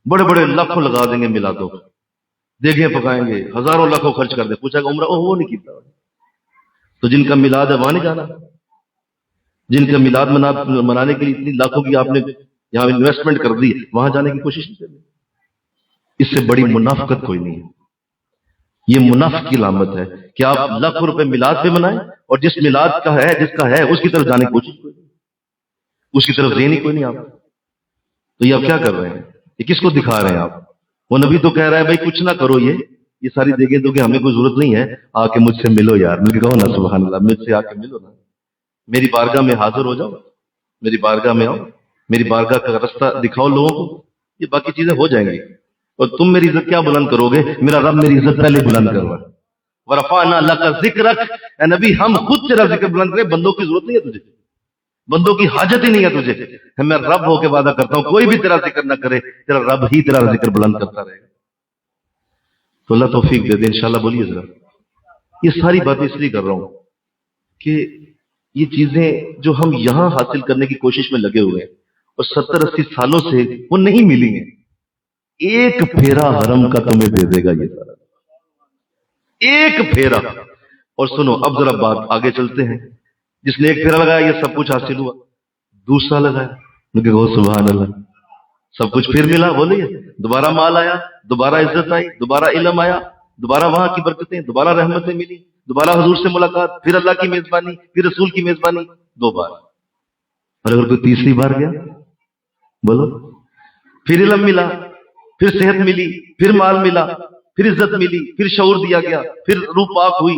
S2: بڑے بڑے لاکھوں لگا دیں گے میلادوں کو، دیگیں پکائیں گے، ہزاروں لاکھوں خرچ کر دیں، پوچھا کہ عمرہ وہ نہیں کیتا، تو جن کا میلاد ہے وہاں نہیں جانا۔ جن کا میلاد منانے کے لیے اتنی لاکھوں کی آپ نے یہاں انویسٹمنٹ کر دی، وہاں جانے کی کوشش نہیں کرنی۔ اس سے بڑی منافقت کوئی نہیں ہے۔ یہ منافق کی علامت ہے کہ آپ لاکھوں روپے میلاد پہ منائیں اور جس میلاد کا ہے، جس کا ہے، اس کی طرف جانے کی کوشش کوئی نہیں، اس کی طرف ذہن ہی کوئی نہیں آپ۔ تو یہ آپ کیا کر رہے ہیں؟ یہ کس کو دکھا رہے ہیں آپ؟ وہ نبی تو کہہ رہا ہے بھائی کچھ نہ کرو، یہ ساری دیکھیں تو کہ ہمیں کوئی ضرورت نہیں ہے، آ کے مجھ سے ملو یار، مل کے کہو نا سبحان اللہ، مجھ سے آ کے ملو نا، میری بارگاہ میں حاضر ہو جاؤ، میری بارگاہ میں آؤ، میری بارگاہ کا رستہ دکھاؤ لوگوں کو، یہ باقی چیزیں ہو جائیں گی۔ اور تم میری عزت کیا بلند کرو گے؟ میرا رب میری عزت پہلے بلند کر رہا ہے۔ ورفعنا لک ذکرک، اے نبی ہم خود تیرا ذکر بلند کریں، بندوں کی ضرورت نہیں ہے تجھے، بندوں کی حاجت ہی نہیں ہے تجھے۔ میں رب ہو کے وعدہ کرتا ہوں کوئی بھی تیرا ذکر نہ کرے، تیرا رب ہی تیرا ذکر بلند کرتا رہے گا۔ تو اللہ توفیق دے دے انشاءاللہ۔ بولیے ذرا، یہ ساری باتیں اس لیے کر رہا ہوں کہ یہ چیزیں جو ہم یہاں حاصل کرنے کی کوشش میں لگے ہوئے ہیں اور 70-80 سالوں سے وہ نہیں ملی ہیں، ایک پھیرا حرم کا تمہیں دے دے گا یہ سارا، ایک پھیرا۔ اور سنو اب ذرا بات آگے چلتے ہیں، جس نے ایک پھیرا لگایا یہ سب کچھ حاصل ہوا، دوسرا لگایا، سبحان اللہ، سب کچھ پھر ملا، بولیے، دوبارہ مال آیا، دوبارہ عزت آئی، دوبارہ علم آیا، دوبارہ وہاں کی برکتیں، دوبارہ رحمتیں ملی، دوبارہ حضور سے ملاقات، پھر اللہ کی میزبانی، پھر رسول کی میزبانی، 2 بار۔ اور اگر کوئی تیسری بار گیا بولو، پھر علم ملا، پھر صحت ملی، پھر مال ملا، پھر عزت ملی، پھر شعور دیا گیا، پھر روح پاک ہوئی،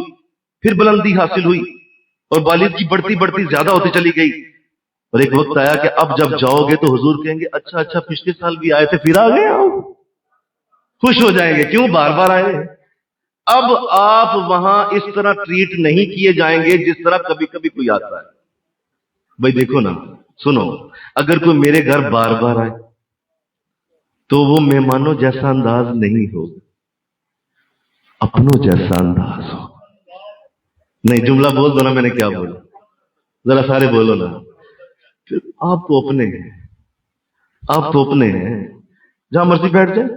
S2: پھر بلندی حاصل ہوئی، اور بالغ بڑھتی بڑھتی زیادہ ہوتی چلی گئی۔ اور ایک وقت آیا کہ اب جب جاؤ گے تو حضور کہیں گے اچھا پچھلے سال بھی آئے تھے پھر آ گئے آپ، خوش ہو جائیں گے، کیوں بار بار آئے۔ اب آپ وہاں اس طرح ٹریٹ نہیں کیے جائیں گے جس طرح کبھی کبھی کوئی آتا ہے۔ بھائی دیکھو نا، سنو، اگر کوئی میرے گھر بار بار آئے تو وہ مہمانوں جیسا انداز نہیں ہوگا، اپنوں جیسا انداز ہوگا۔ نہیں، جملہ بول دو نا، میں نے کیا بولا، ذرا سارے بولو نا۔ پھر آپ تو اپنے ہیں، آپ تو اپنے ہیں، جہاں مرضی بیٹھ جائیں۔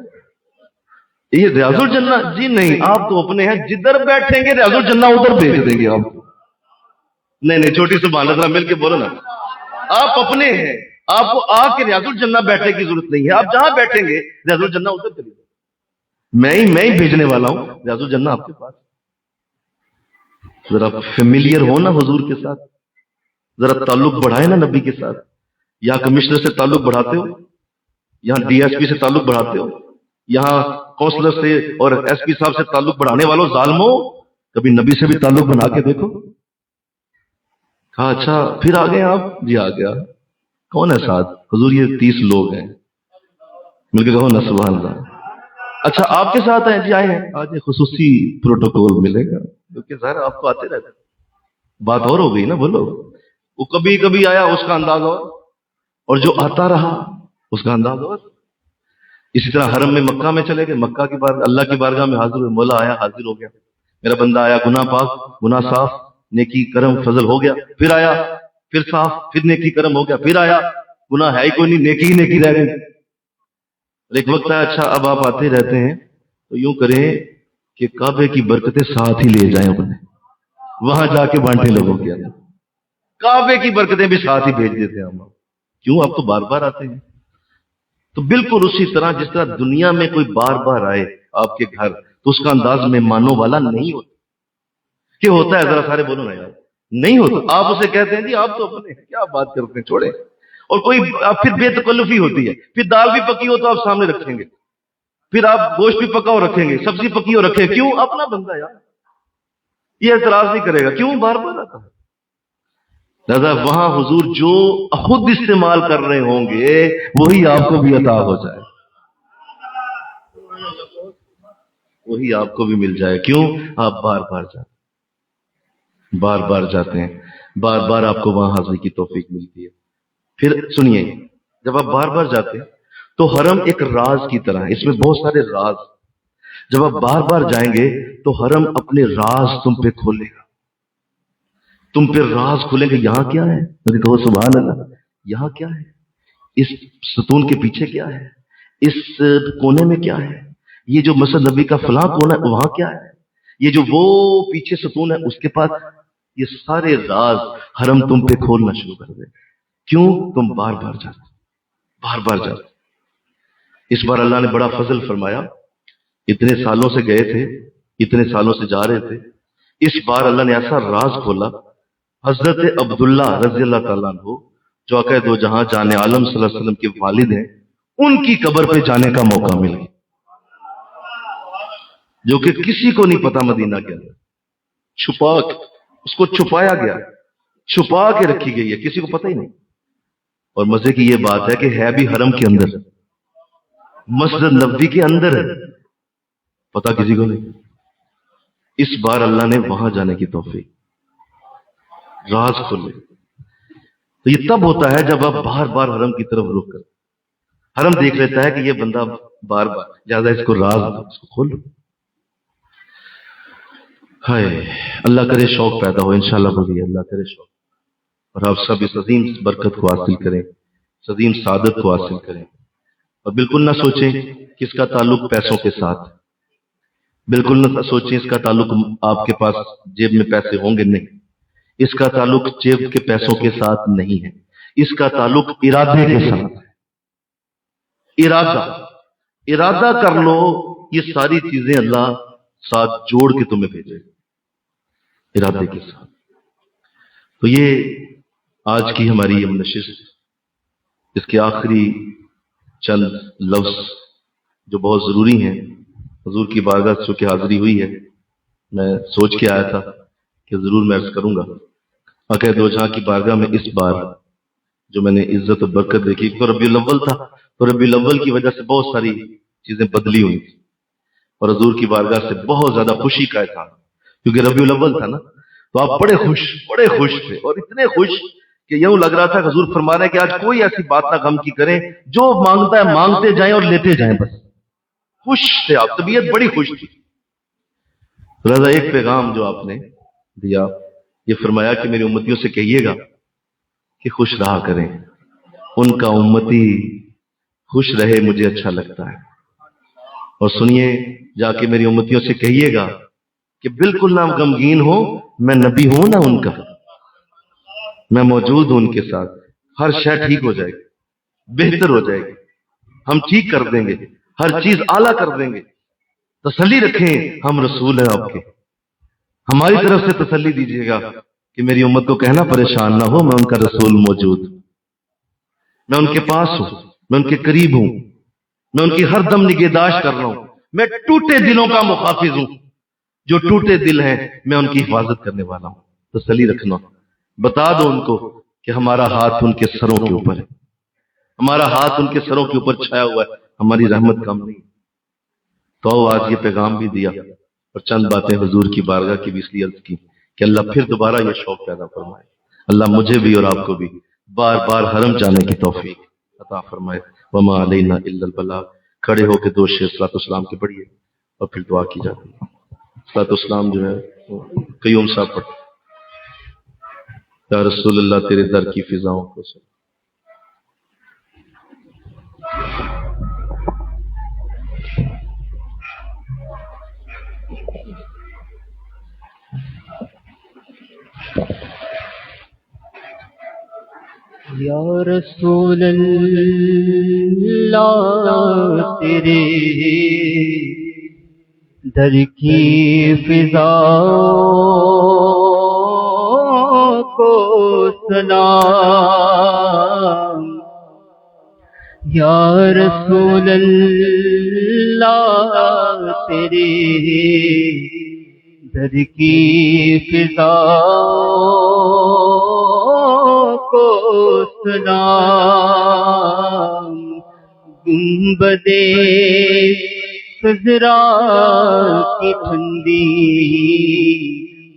S2: یہ ریاض الجنہ؟ جی نہیں، آپ تو اپنے ہیں، جدھر بیٹھیں گے ریاض الجنہ ادھر بھیج دیں گے آپ۔ نہیں، چھوٹی سبحان اللہ مل کے بولو نا، آپ اپنے ہیں، آپ کو آ کے ریاض الجنہ بیٹھنے کی ضرورت نہیں ہے، آپ جہاں بیٹھیں گے ریاض الجنہ ادھر چلی جائے، میں ہی بھیجنے والا ہوں ریاض الجنہ آپ کے پاس۔ ذرا فیملیئر ہو نا حضور کے ساتھ، ذرا تعلق بڑھائے نا نبی کے ساتھ۔ یہاں کمشنر سے تعلق بڑھاتے ہو، یہاں ڈی ایس پی سے تعلق بڑھاتے ہو، یہاں کونسلر سے اور ایس پی صاحب سے تعلق بڑھانے والوں ظالموں، کبھی نبی سے بھی تعلق بنا کے دیکھو۔ کہا اچھا پھر آ گئے آپ؟ جی آ گیا۔ کون ہے ساتھ؟ حضور یہ 30 لوگ ہیں، مل کے کہو نا سبحان اللہ۔ اچھا آپ کے ساتھ ہیں؟ جی آئے ہیں، آج خصوصی پروٹوکول ملے گا، کیونکہ ظاہر آپ کو آتے رہتے۔ بات اور ہو گئی نا، بولو۔ وہ کبھی کبھی آیا اس کا انداز اور جو آتا رہا اس کا انداز اور۔ اسی طرح حرم میں مکہ میں چلے گئے، مکہ کی بارگاہ، اللہ کی بارگاہ میں حاضر ہوئے، مولا آیا حاضر ہو گیا، میرا بندہ آیا گناہ پاک، گناہ صاف، نیکی کرم فضل ہو گیا، پھر آیا، پھر صاف، پھر نیکی کرم ہو گیا، پھر آیا، گناہ ہے ہی کوئی نہیں، نیکی ہی نیکی رہ گئی۔ ایک وقت آیا اچھا اب آپ آتے رہتے ہیں تو یوں کریں کہ کعبے کی برکتیں ساتھ ہی لے جائیں اپنے، وہاں جا کے بانٹے لوگوں کے اندر، کعبے کی برکتیں بھی ساتھ ہی بھیج دیتے ہیں ہم۔ کیوں؟ آپ تو بار بار آتے ہیں۔ تو بالکل اسی طرح جس طرح دنیا میں کوئی بار بار آئے آپ کے گھر تو اس کا انداز مہمانوں والا نہیں ہوتا۔ کہ ہوتا ہے؟ ذرا سارے بولو نا یار، نہیں ہوتا۔ آپ اسے کہتے ہیں جی آپ تو اپنے ہیں، کیا بات کرتے ہیں، چھوڑیں۔ اور کوئی پھر بے تکلفی ہوتی ہے، پھر دال بھی پکی ہو تو آپ سامنے رکھیں گے، پھر آپ گوشت بھی پکا ہو رکھیں گے، سبزی پکی ہو رکھیں گے، کیوں؟ اپنا بندہ یار، یہ اعتراض نہیں کرے گا، کیوں؟ بار بار آتا ہے۔ لہذا وہاں حضور جو خود استعمال کر رہے ہوں گے وہی آپ کو بھی عطا ہو جائے، وہی آپ کو بھی مل جائے۔ کیوں؟ آپ بار بار جاتے ہیں، بار بار جاتے ہیں، بار بار آپ کو وہاں حاضری کی توفیق ملتی ہے۔ پھر سنیے، جب آپ بار بار جاتے ہیں تو حرم ایک راز کی طرح ہے، اس میں بہت سارے راز۔ جب آپ بار بار جائیں گے تو حرم اپنے راز تم پہ کھولے گا، تم پہ راز کھولیں گے۔ یہاں کیا ہے؟ مجھے کہو سبحان اللہ، یہاں کیا ہے؟ اس ستون کے پیچھے کیا ہے؟ اس کونے میں کیا ہے؟ یہ جو مسجد نبی کا فلاں کونا ہے وہاں کیا ہے؟ یہ جو وہ پیچھے ستون ہے اس کے پاس یہ سارے راز حرم تم پہ کھولنا شروع کر دے. کیوں؟ تم بار بار جاتے. اس بار اللہ نے بڑا فضل فرمایا. اتنے سالوں سے گئے تھے، اتنے سالوں سے جا رہے تھے. اس بار اللہ نے ایسا راز کھولا. حضرت عبداللہ رضی اللہ تعالیٰ عنہ جو آقا دو جہاں جان عالم صلی اللہ علیہ وسلم کے والد ہیں، ان کی قبر پہ جانے کا موقع ملا، جو کہ کسی کو نہیں پتا مدینہ کے اندر. اس کو چھپایا گیا، چھپا کے رکھی گئی ہے، کسی کو پتہ ہی نہیں. اور مزے کی یہ بات ہے کہ ہے بھی حرم کے اندر، مسجد نبوی کے اندر ہے، پتہ کسی کو نہیں. اس بار اللہ نے وہاں جانے کی توفیق، راز کھولے. تو یہ تب ہوتا ہے جب آپ بار بار حرم کی طرف رخ کر، حرم دیکھ لیتا ہے کہ یہ بندہ بار بار، لہٰذا اس کو راز اس کو کھول. ہائے اللہ کرے شوق پیدا ہو، انشاءاللہ بولیے اللہ کرے شوق. اور آپ سب اس عظیم برکت کو حاصل کریں، اس عظیم سعادت کو حاصل کریں. اور بالکل نہ سوچیں کہ اس کا تعلق پیسوں کے ساتھ، بالکل نہ سوچیں اس کا تعلق آپ کے پاس جیب میں پیسے ہوں گے، نہیں. اس کا تعلق جیب کے پیسوں کے ساتھ نہیں ہے، اس کا تعلق ارادے کے ساتھ ہے. ارادہ کر لو، یہ ساری چیزیں اللہ ساتھ جوڑ کے تمہیں بھیجے ارادے کے ساتھ. تو یہ آج کی ہماری یہ نشست، اس کے آخری چند لفظ جو بہت ضروری ہیں. حضور کی بارگاہ سے چونکہ حاضری ہوئی ہے، میں سوچ کے آیا تھا کہ ضرور میں عرض کروں گا. آقا دو جہاں کی بارگاہ میں اس بار جو میں نے عزت و برکت دیکھی، تو ربیع الاول تھا، تو ربیع الاول کی وجہ سے بہت ساری چیزیں بدلی ہوئی تھی، اور حضور کی بارگاہ سے بہت زیادہ خوشی کا اظہار، کیونکہ ربیع الاول تھا نا. تو آپ بڑے خوش تھے، اور اتنے خوش کہ یوں لگ رہا تھا کہ حضور فرما رہے ہیں کہ آج کوئی ایسی بات نہ غم کی کریں، جو مانگتا ہے مانگتے جائیں اور لیتے جائیں. بس خوش تھے آپ، طبیعت بڑی خوش تھی. لہذا ایک پیغام جو آپ نے دیا، یہ فرمایا کہ میری امتیوں سے کہیے گا کہ خوش رہا کریں، ان کا امتی خوش رہے مجھے اچھا لگتا ہے. اور سنیے جا کے میری امتیوں سے کہیے گا کہ بالکل نہ غمگین ہو، میں نبی ہوں نا ان کا، میں موجود ہوں ان کے ساتھ. ہر شے ٹھیک ہو جائے گی، بہتر ہو جائے گی، ہم ٹھیک کر دیں گے، ہر چیز اعلیٰ کر دیں گے. تسلی رکھیں، ہم رسول ہیں آپ کے، ہماری طرف سے تسلی دیجیے گا کہ میری امت کو کہنا پریشان نہ ہو، میں ان کا رسول موجود، میں ان کے پاس ہوں، میں ان کے قریب ہوں، میں ان کی ہر دم نگہداشت کر رہا ہوں. میں ٹوٹے دلوں کا محافظ ہوں، جو ٹوٹے دل ہیں میں ان کی حفاظت کرنے والا ہوں. تسلی رکھنا، بتا دو ان کو کہ ہمارا ہاتھ ان کے سروں کے اوپر ہے، ہمارا ہاتھ ان کے سروں کے اوپر چھایا ہوا ہے، ہماری رحمت کم نہیں. تو آج یہ پیغام بھی دیا، اور چند باتیں حضور کی بارگاہ کی بھی اس لیے عرض کی کہ اللہ پھر دوبارہ یہ شوق پیدا فرمائے. اللہ مجھے بھی اور آپ کو بھی بار بار حرم جانے کی توفیق عطا فرمائے. وما علینا الا البلاغ. کھڑے ہو کے 2 شعر صلاۃ والسلام کے پڑھیے اور پھر دعا کی جاتی ہے. صلاۃ والسلام جو ہے قیوم صاحب پڑھ. یا رسول اللہ تیرے در کی فضاؤں کو سن.
S1: یا رسول اللہ تیرے در کی فضا کو سلام. یا رسول اللہ تیرے در کی فضا کو سلام. گنبدے خضرا کی ٹھنڈی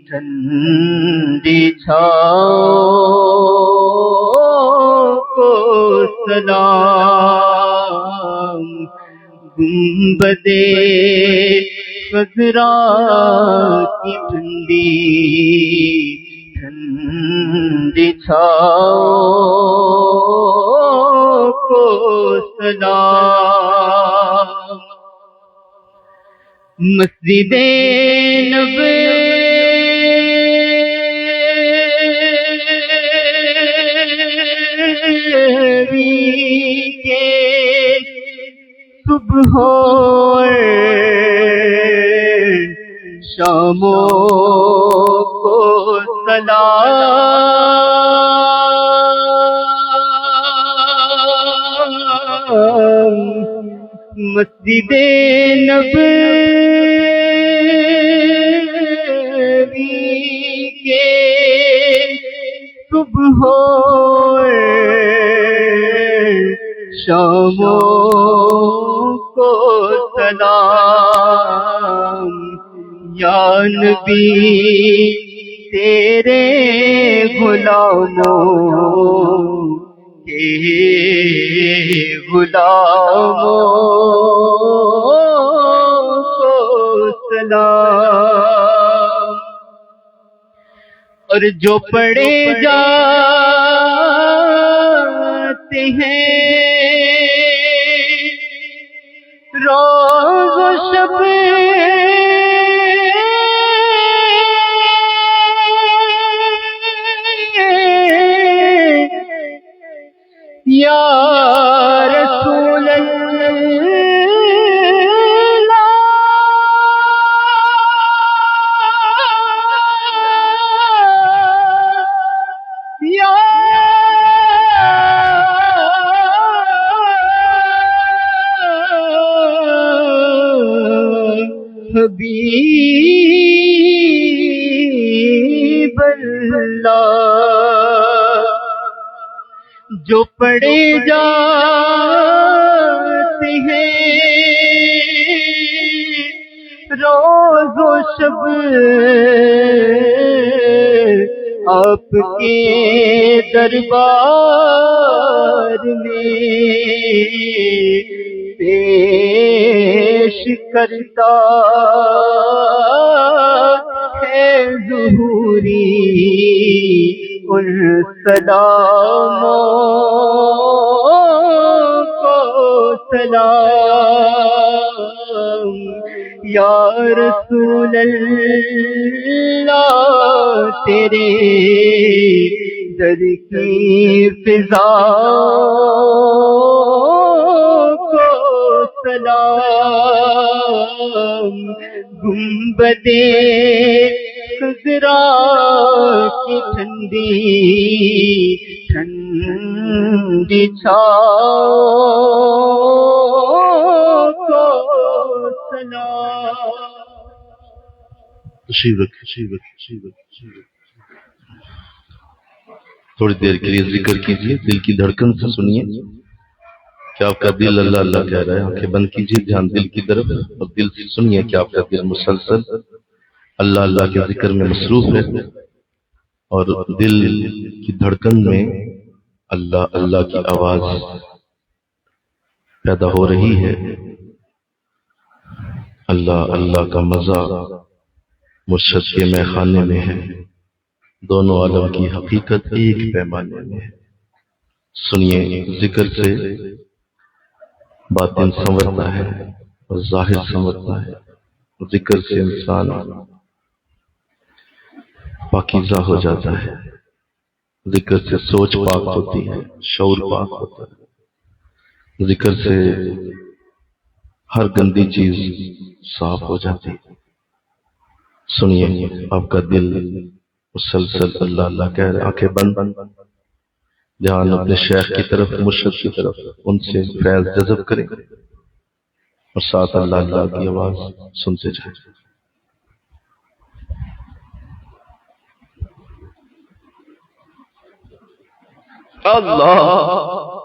S1: ٹھنڈی چھاؤں کو سلام. گنبدے خضرا کی ٹھنڈی ٹھنڈی چھاؤں کو سلام. مسجد نبوی صبح ہو شاموں کو سلام مسجد نبوی کے صبح ہو شاموں کو سلام یا نبی تیرے غلاموں کے غلاموں کو سلام اور جو پڑھے جاتے ہیں روز و شب یا رسول اللہ یا حبیب اللہ جو پڑھے جاتے ہیں روز و شب آپ کے دربار میں پیش کرتا ہے ظہوری ان سلاموں کو سلام یا رسول اللہ تیرے در کی فضا کو سلام گنبدے خضرا کی ٹھنڈی ٹھنڈی چھاؤں کو سلام
S2: تشریف رکھ تھوڑی دیر کے لیے ذکر کیجیے دل کی دھڑکن سے سنیے کہ آپ کا دل اللہ اللہ کہہ رہا ہے آنکھیں بند کیجیے دھیان دل کی طرف اور دل سے سنیے کہ آپ کا دل مسلسل اللہ اللہ کے ذکر میں مصروف ہے اور دل کی دھڑکن میں اللہ اللہ کی آواز پیدا ہو رہی ہے اللہ اللہ کا مزہ مرشد کے میخانے میں ہے دونوں عالم کی حقیقت ایک پیمانے میں ہے سنیے ذکر سے باطن سنورتا ہے اور ظاہر سنورتا ہے ذکر سے انسان پاکیزہ ہو جاتا ہے ذکر سے سوچ پاک ہوتی ہے شعور پاک ہوتا ہے ذکر سے ہر گندی چیز صاف ہو جاتی ہے سنیے آپ کا دل مسلسل اللہ اللہ کہہ رہے آنکھیں بند دھیان اپنے شیخ کی طرف مرشد کی طرف ان سے فیض جذب کریں اور ساتھ اللہ اللہ کی آواز سنتے جائیں اللہ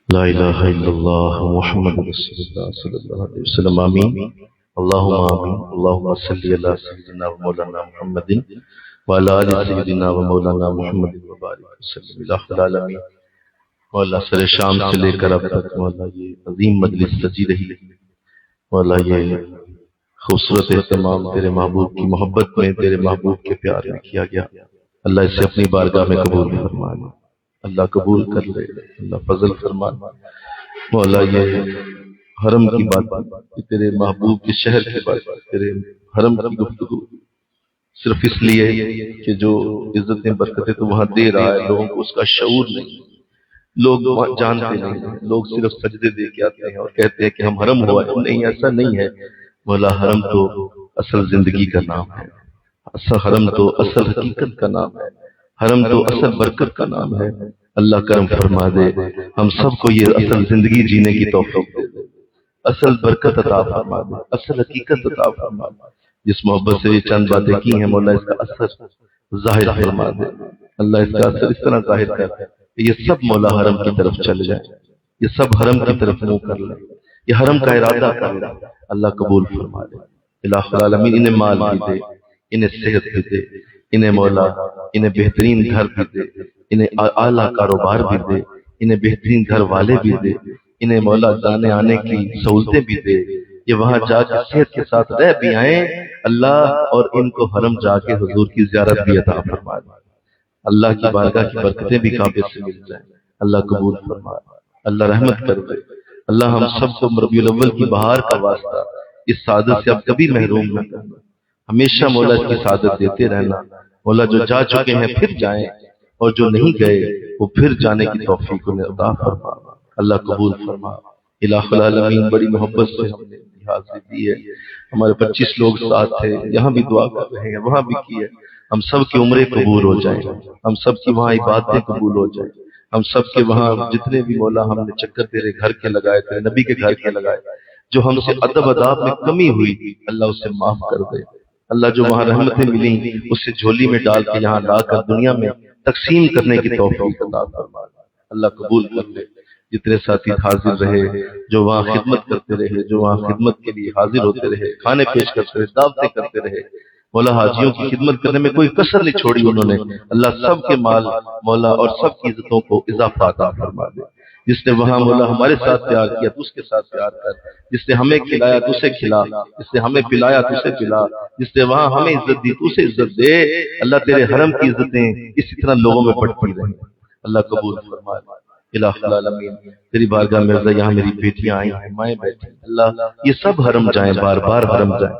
S2: لا الہ الا اللہ محمد رسول اللہ صلی اللہ علیہ وسلم آمین اللہم آمین اللہم صلی علی سیدنا و مولانا محمد وعلی آل سیدنا و مولانا محمد وبارک وسلم الہ العالمین مولا سر شام سے لے کر اب تک مولا یہ عظیم مجلس سجی رہی مولا یہ خوبصورت اہتمام تیرے محبوب کی محبت میں، تیرے محبوب کے پیار میں کیا گیا، اللہ اسے اپنی بارگاہ میں قبول فرما لے، اللہ قبول کر لے، اللہ فضل فرما۔ مولا یہ حرم کی بات، تیرے محبوب کے شہر کی بات، تیرے حرم کی گفتگو صرف اس لیے کہ جو عزتیں برکتیں تو وہاں دے رہا ہے، لوگوں کو اس کا شعور نہیں، لوگ جانتے نہیں، لوگ صرف سجدے دے کے آتے ہیں اور کہتے ہیں کہ ہم حرم ہوا ہے، نہیں ایسا نہیں ہے۔ مولا حرم تو اصل زندگی کا نام ہے، اصل حرم تو اصل حقیقت کا نام ہے، حرم تو اصل برکت کا نام ہے۔ اللہ کرم فرما دے، ہم سب کو یہ اصل زندگی جینے کی توفیق دے دے، اصل برکت عطا فرما دے، اصل حقیقت عطا فرما دے۔ جس محبت سے یہ چند باتیں کی ہیں مولا اس کا اثر ظاہر فرما دے، اللہ اس کا اثر اس طرح ظاہر کر دے کہ یہ سب مولا حرم کی طرف چل جائے، یہ سب حرم کی طرف منہ کر لیں، یہ حرم کا ارادہ کر لیں، اللہ قبول فرما دے۔ الہ العالمین انہیں مال بھی دے، انہیں صحت بھی دے، انہیں مولا انہیں بہترین گھر بھی دے، انہیں اعلیٰ کاروبار بھی دے، انہیں بہترین گھر والے بھی دے، انہیں مولا جانے آنے کی سہولتیں بھی دے، یہ وہاں جا کے صحت کے ساتھ رہ بھی آئیں اللہ، اور ان کو حرم جا کے حضور کی زیارت بھی عطا فرما دے، اللہ کی بارگاہ کی برکتیں بھی کعبے سے مل جائیں، اللہ قبول فرما، اللہ رحمت کر دے۔ اللہ ہم سب کو ربیع الاول کی بہار کا واسطہ اس سعادت سے اب کبھی محروم نہ کرنا، ہمیشہ مولا اس کی سعادت دیتے رہنا۔ مولا جو جا چکے ہیں پھر جائیں، اور جو نہیں گئے وہ پھر جانے کی توفیق انہیں عطا فرما، اللہ قبول فرما۔ الہ العالمین بڑی محبت سے ہم نے حاضری دی ہے، ہمارے 25 لوگ ساتھ تھے، یہاں بھی دعا کر رہے ہیں، وہاں بھی کی ہے، ہم سب کی عمریں قبول ہو جائیں، ہم سب کی وہاں عبادتیں قبول ہو جائیں، ہم سب کے وہاں جتنے بھی مولا ہم نے چکر تیرے گھر کے لگائے، تیرے نبی کے گھر کے لگائے، جو ہم سے ادب اداب میں کمی ہوئی اللہ اسے معاف کر دے، اللہ جو وہاں رحمتیں ملیں اسے جھولی میں ڈال کے یہاں لا کر دنیا میں تقسیم کرنے کی توفیق عطا فرما، اللہ قبول کر لے۔ جتنے ساتھی حاضر رہے، جو وہاں خدمت کرتے رہے، جو وہاں خدمت کے لیے حاضر ہوتے رہے، کھانے پیش کرتے رہے، دعوتیں کرتے رہے، مولا حاجیوں کی خدمت کرنے میں کوئی کسر نہیں چھوڑی انہوں نے، اللہ سب کے مال مولا اور سب کی عزتوں کو اضافہ عطا فرما دے۔ جس نے وہاں مولا ہمارے ساتھ پیار کیا تو اس کے ساتھ پیار کر، جس نے ہمیں کھلایا تو اسے کھلا، جس نے ہمیں پلایا تو اسے پلا، جس نے وہاں ہمیں عزت دی تو اسے عزت دے۔ اللہ تیرے حرم کی عزتیں اسی طرح لوگوں میں پڑتی رہیں، اللہ قبول فرما۔ الہ العالمین تیری بارگاہ میں یہاں میری بیٹیاں آئی ہیں، مائیں بیٹھی، اللہ یہ سب حرم جائیں، بار بار حرم جائیں،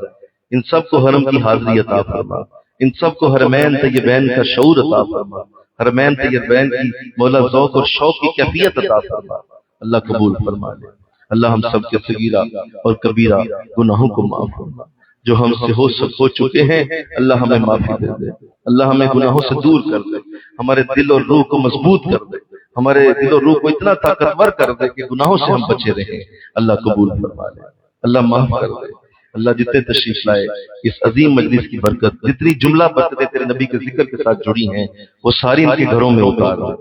S2: ان سب کو حرم کی حاضری عطا فرما، ان سب کو حرمین طیبین کا شعور عطا فرما، حرمین طیبین کی مولا ذوق اور شوق کی کیفیت عطا فرما، اللہ قبول فرما لے۔ اللہ ہم سب کے صغیرہ اور کبیرہ گناہوں کو معاف فرما، جو ہم سے ہو چکے ہیں اللہ ہمیں معافی دے دے، اللہ ہمیں گناہوں سے دور کر دے، ہمارے دل اور روح کو مضبوط کر دے، ہمارے دل و روح کو اتنا طاقتور کر دے کہ گناہوں سے ہم بچے رہیں، اللہ قبول فرما لے، اللہ معاف کر دے۔ اللہ جتنے تشریف لائے اس عظیم مجلس کی برکت، جتنی جملہ برکتیں تیرے نبی کے ذکر کے ساتھ جڑی ہیں وہ ساری ان کے گھروں میں اتار دے،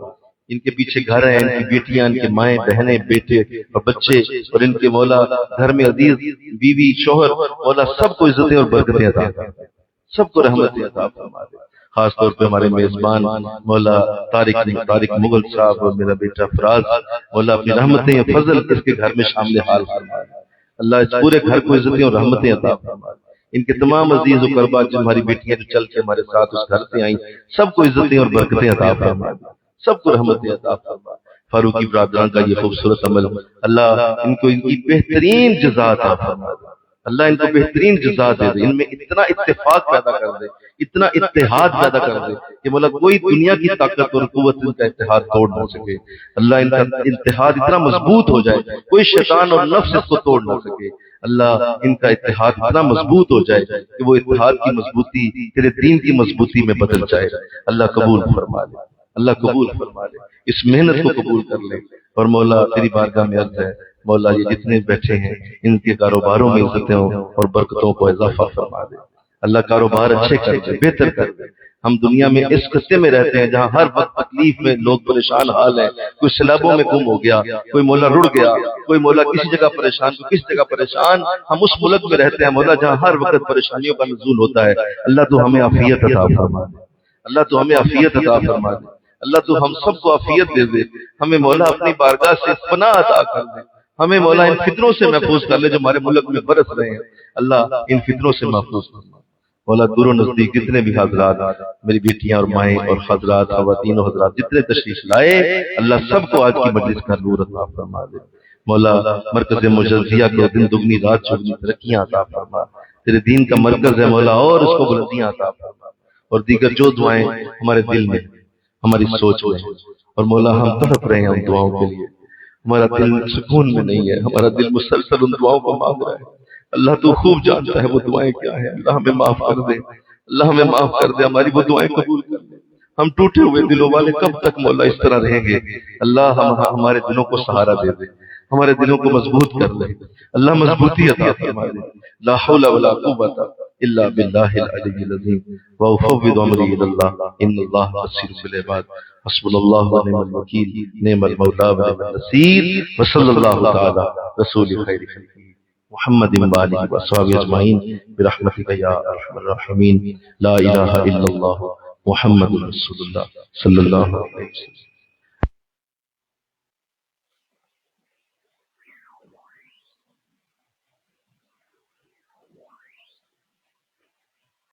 S2: ان کے پیچھے گھر ہیں، ان کی بیٹیاں، ان کے مائیں بہنیں بیٹے اور بچے، اور ان کے مولا گھر میں عزیز بیوی شوہر، مولا سب کو عزتیں اور برکتیں عطا فرما دے، سب کو رحمتیں عطا فرما دے۔ خاص طور پہ ہمارے میزبان مولا طارق مغل صاحب اور میرا بیٹا فراز، مولا اپنی رحمتیں اور فضل اس کے گھر میں شامل حال فرما دے، اللہ اس پورے گھر کو عزتیں اور رحمتیں عطا فرما دے۔ ان کے تمام عزیز و قربا جو ہماری بیٹیاں جو چل کے ہمارے ساتھ اس گھر سے آئیں، سب کو عزتیں اور برکتیں عطا فرما دے، سب کو رحمتیں عطا فرما۔ فاروقی برادران کا یہ خوبصورت عمل اللہ ان کو ان کی بہترین جزا عطا فرما دے، اللہ ان کو بہترین جزا دے دے، ان میں اتنا اتفاق پیدا کر دے، اتنا اتحاد پیدا کر دے کہ مولا کوئی دنیا کی طاقت اور قوت ان کا اتحاد توڑ نہ سکے، اللہ ان کا اتحاد اتنا مضبوط ہو جائے کوئی شیطان اور نفس اس کو توڑ نہ سکے، اللہ ان کا اتحاد اتنا مضبوط ہو جائے کہ وہ اتحاد کی مضبوطی تیرے دین کی مضبوطی میں بدل جائے، اللہ قبول فرما لے، اللہ قبول فرما لے، اس محنت کو قبول کر لے، اور مولا تیری بارگاہ میں عرض ہے مولا یہ جتنے بیٹھے ہیں ان کے کاروباروں میں عزتوں اور برکتوں کو اضافہ فرما دے، اللہ کاروبار اچھے کر دے، بہتر کر دے۔ ہم دنیا میں اس خطے میں رہتے ہیں جہاں ہر وقت تکلیف میں لوگ پریشان حال ہیں، کوئی سیلابوں میں گم ہو گیا، کوئی مولا رڑ گیا، کوئی مولا کسی جگہ پریشان، کوئی کسی جگہ پریشان۔ ہم اس ملک میں رہتے ہیں مولا جہاں ہر وقت پریشانیوں کا نزول ہوتا ہے، اللہ تو ہمیں عافیت عطا فرما دے، اللہ تو ہمیں عافیت عطا فرما دے، اللہ تو ہم سب کو عافیت دے دے، ہمیں مولا اپنی بارگاہ سے پناہ عطا کر دے، ہمیں مولا ان فتنوں سے محفوظ کر لے جو ہمارے ملک میں برس رہے ہیں، اللہ ان فتنوں سے محفوظ کر لے مولا۔ دور و نزدیک جتنے بھی حضرات، میری بیٹیاں اور مائیں اور حضرات، خواتین و حضرات جتنے تشریف لائے، اللہ سب کو آج کی مجلس کا نور عطا فرما دے مولا۔ مرکز مجزیہ کو دن دگنی رات چگنی ترقیاں عطا فرما، تیرے دین کا مرکز ہے مولا، اور اس کو بلندیاں عطا فرما، اور دیگر جو دعائیں ہمارے دل میں، ہماری سوچ میں، اور مولا ہم تڑپ رہے ہیں ان دعاؤں کے لیے، ہمارا دل سکون میں نہیں ہے، ہمارا دل مسلسل ان دعاؤں کو مانگ رہا ہے۔ اللہ تو خوب جانتا ہے وہ دعائیں کیا ہیں، اللہ ہمیں معاف کر دے، اللہ ہمیں معاف کر دے، ہماری وہ دعائیں قبول کر دے۔ ہم ٹوٹے ہوئے دلوں والے کب تک مولا اس طرح رہیں گے؟ اللہ ہمارے دلوں کو سہارا دے دے، ہمارے دلوں کو مضبوط کر دے، اللہ مضبوطی عطا فرما دے۔ لا حول ولا قوت الا باللہ العلی العظیم، وافوض امری الی اللہ ان اللہ بصیر بالعباد، حسبنا اللہ ونعم الوکیل، نعم المولا ونعم النصیر، وصلی اللہ تعالی رسول خیر خلقہ محمد وآلہ وصحبہ اجمعین برحمتک یا ارحم الراحمین۔ لا الہ الا اللہ محمد رسول اللہ صلی اللہ علیہ وسلم۔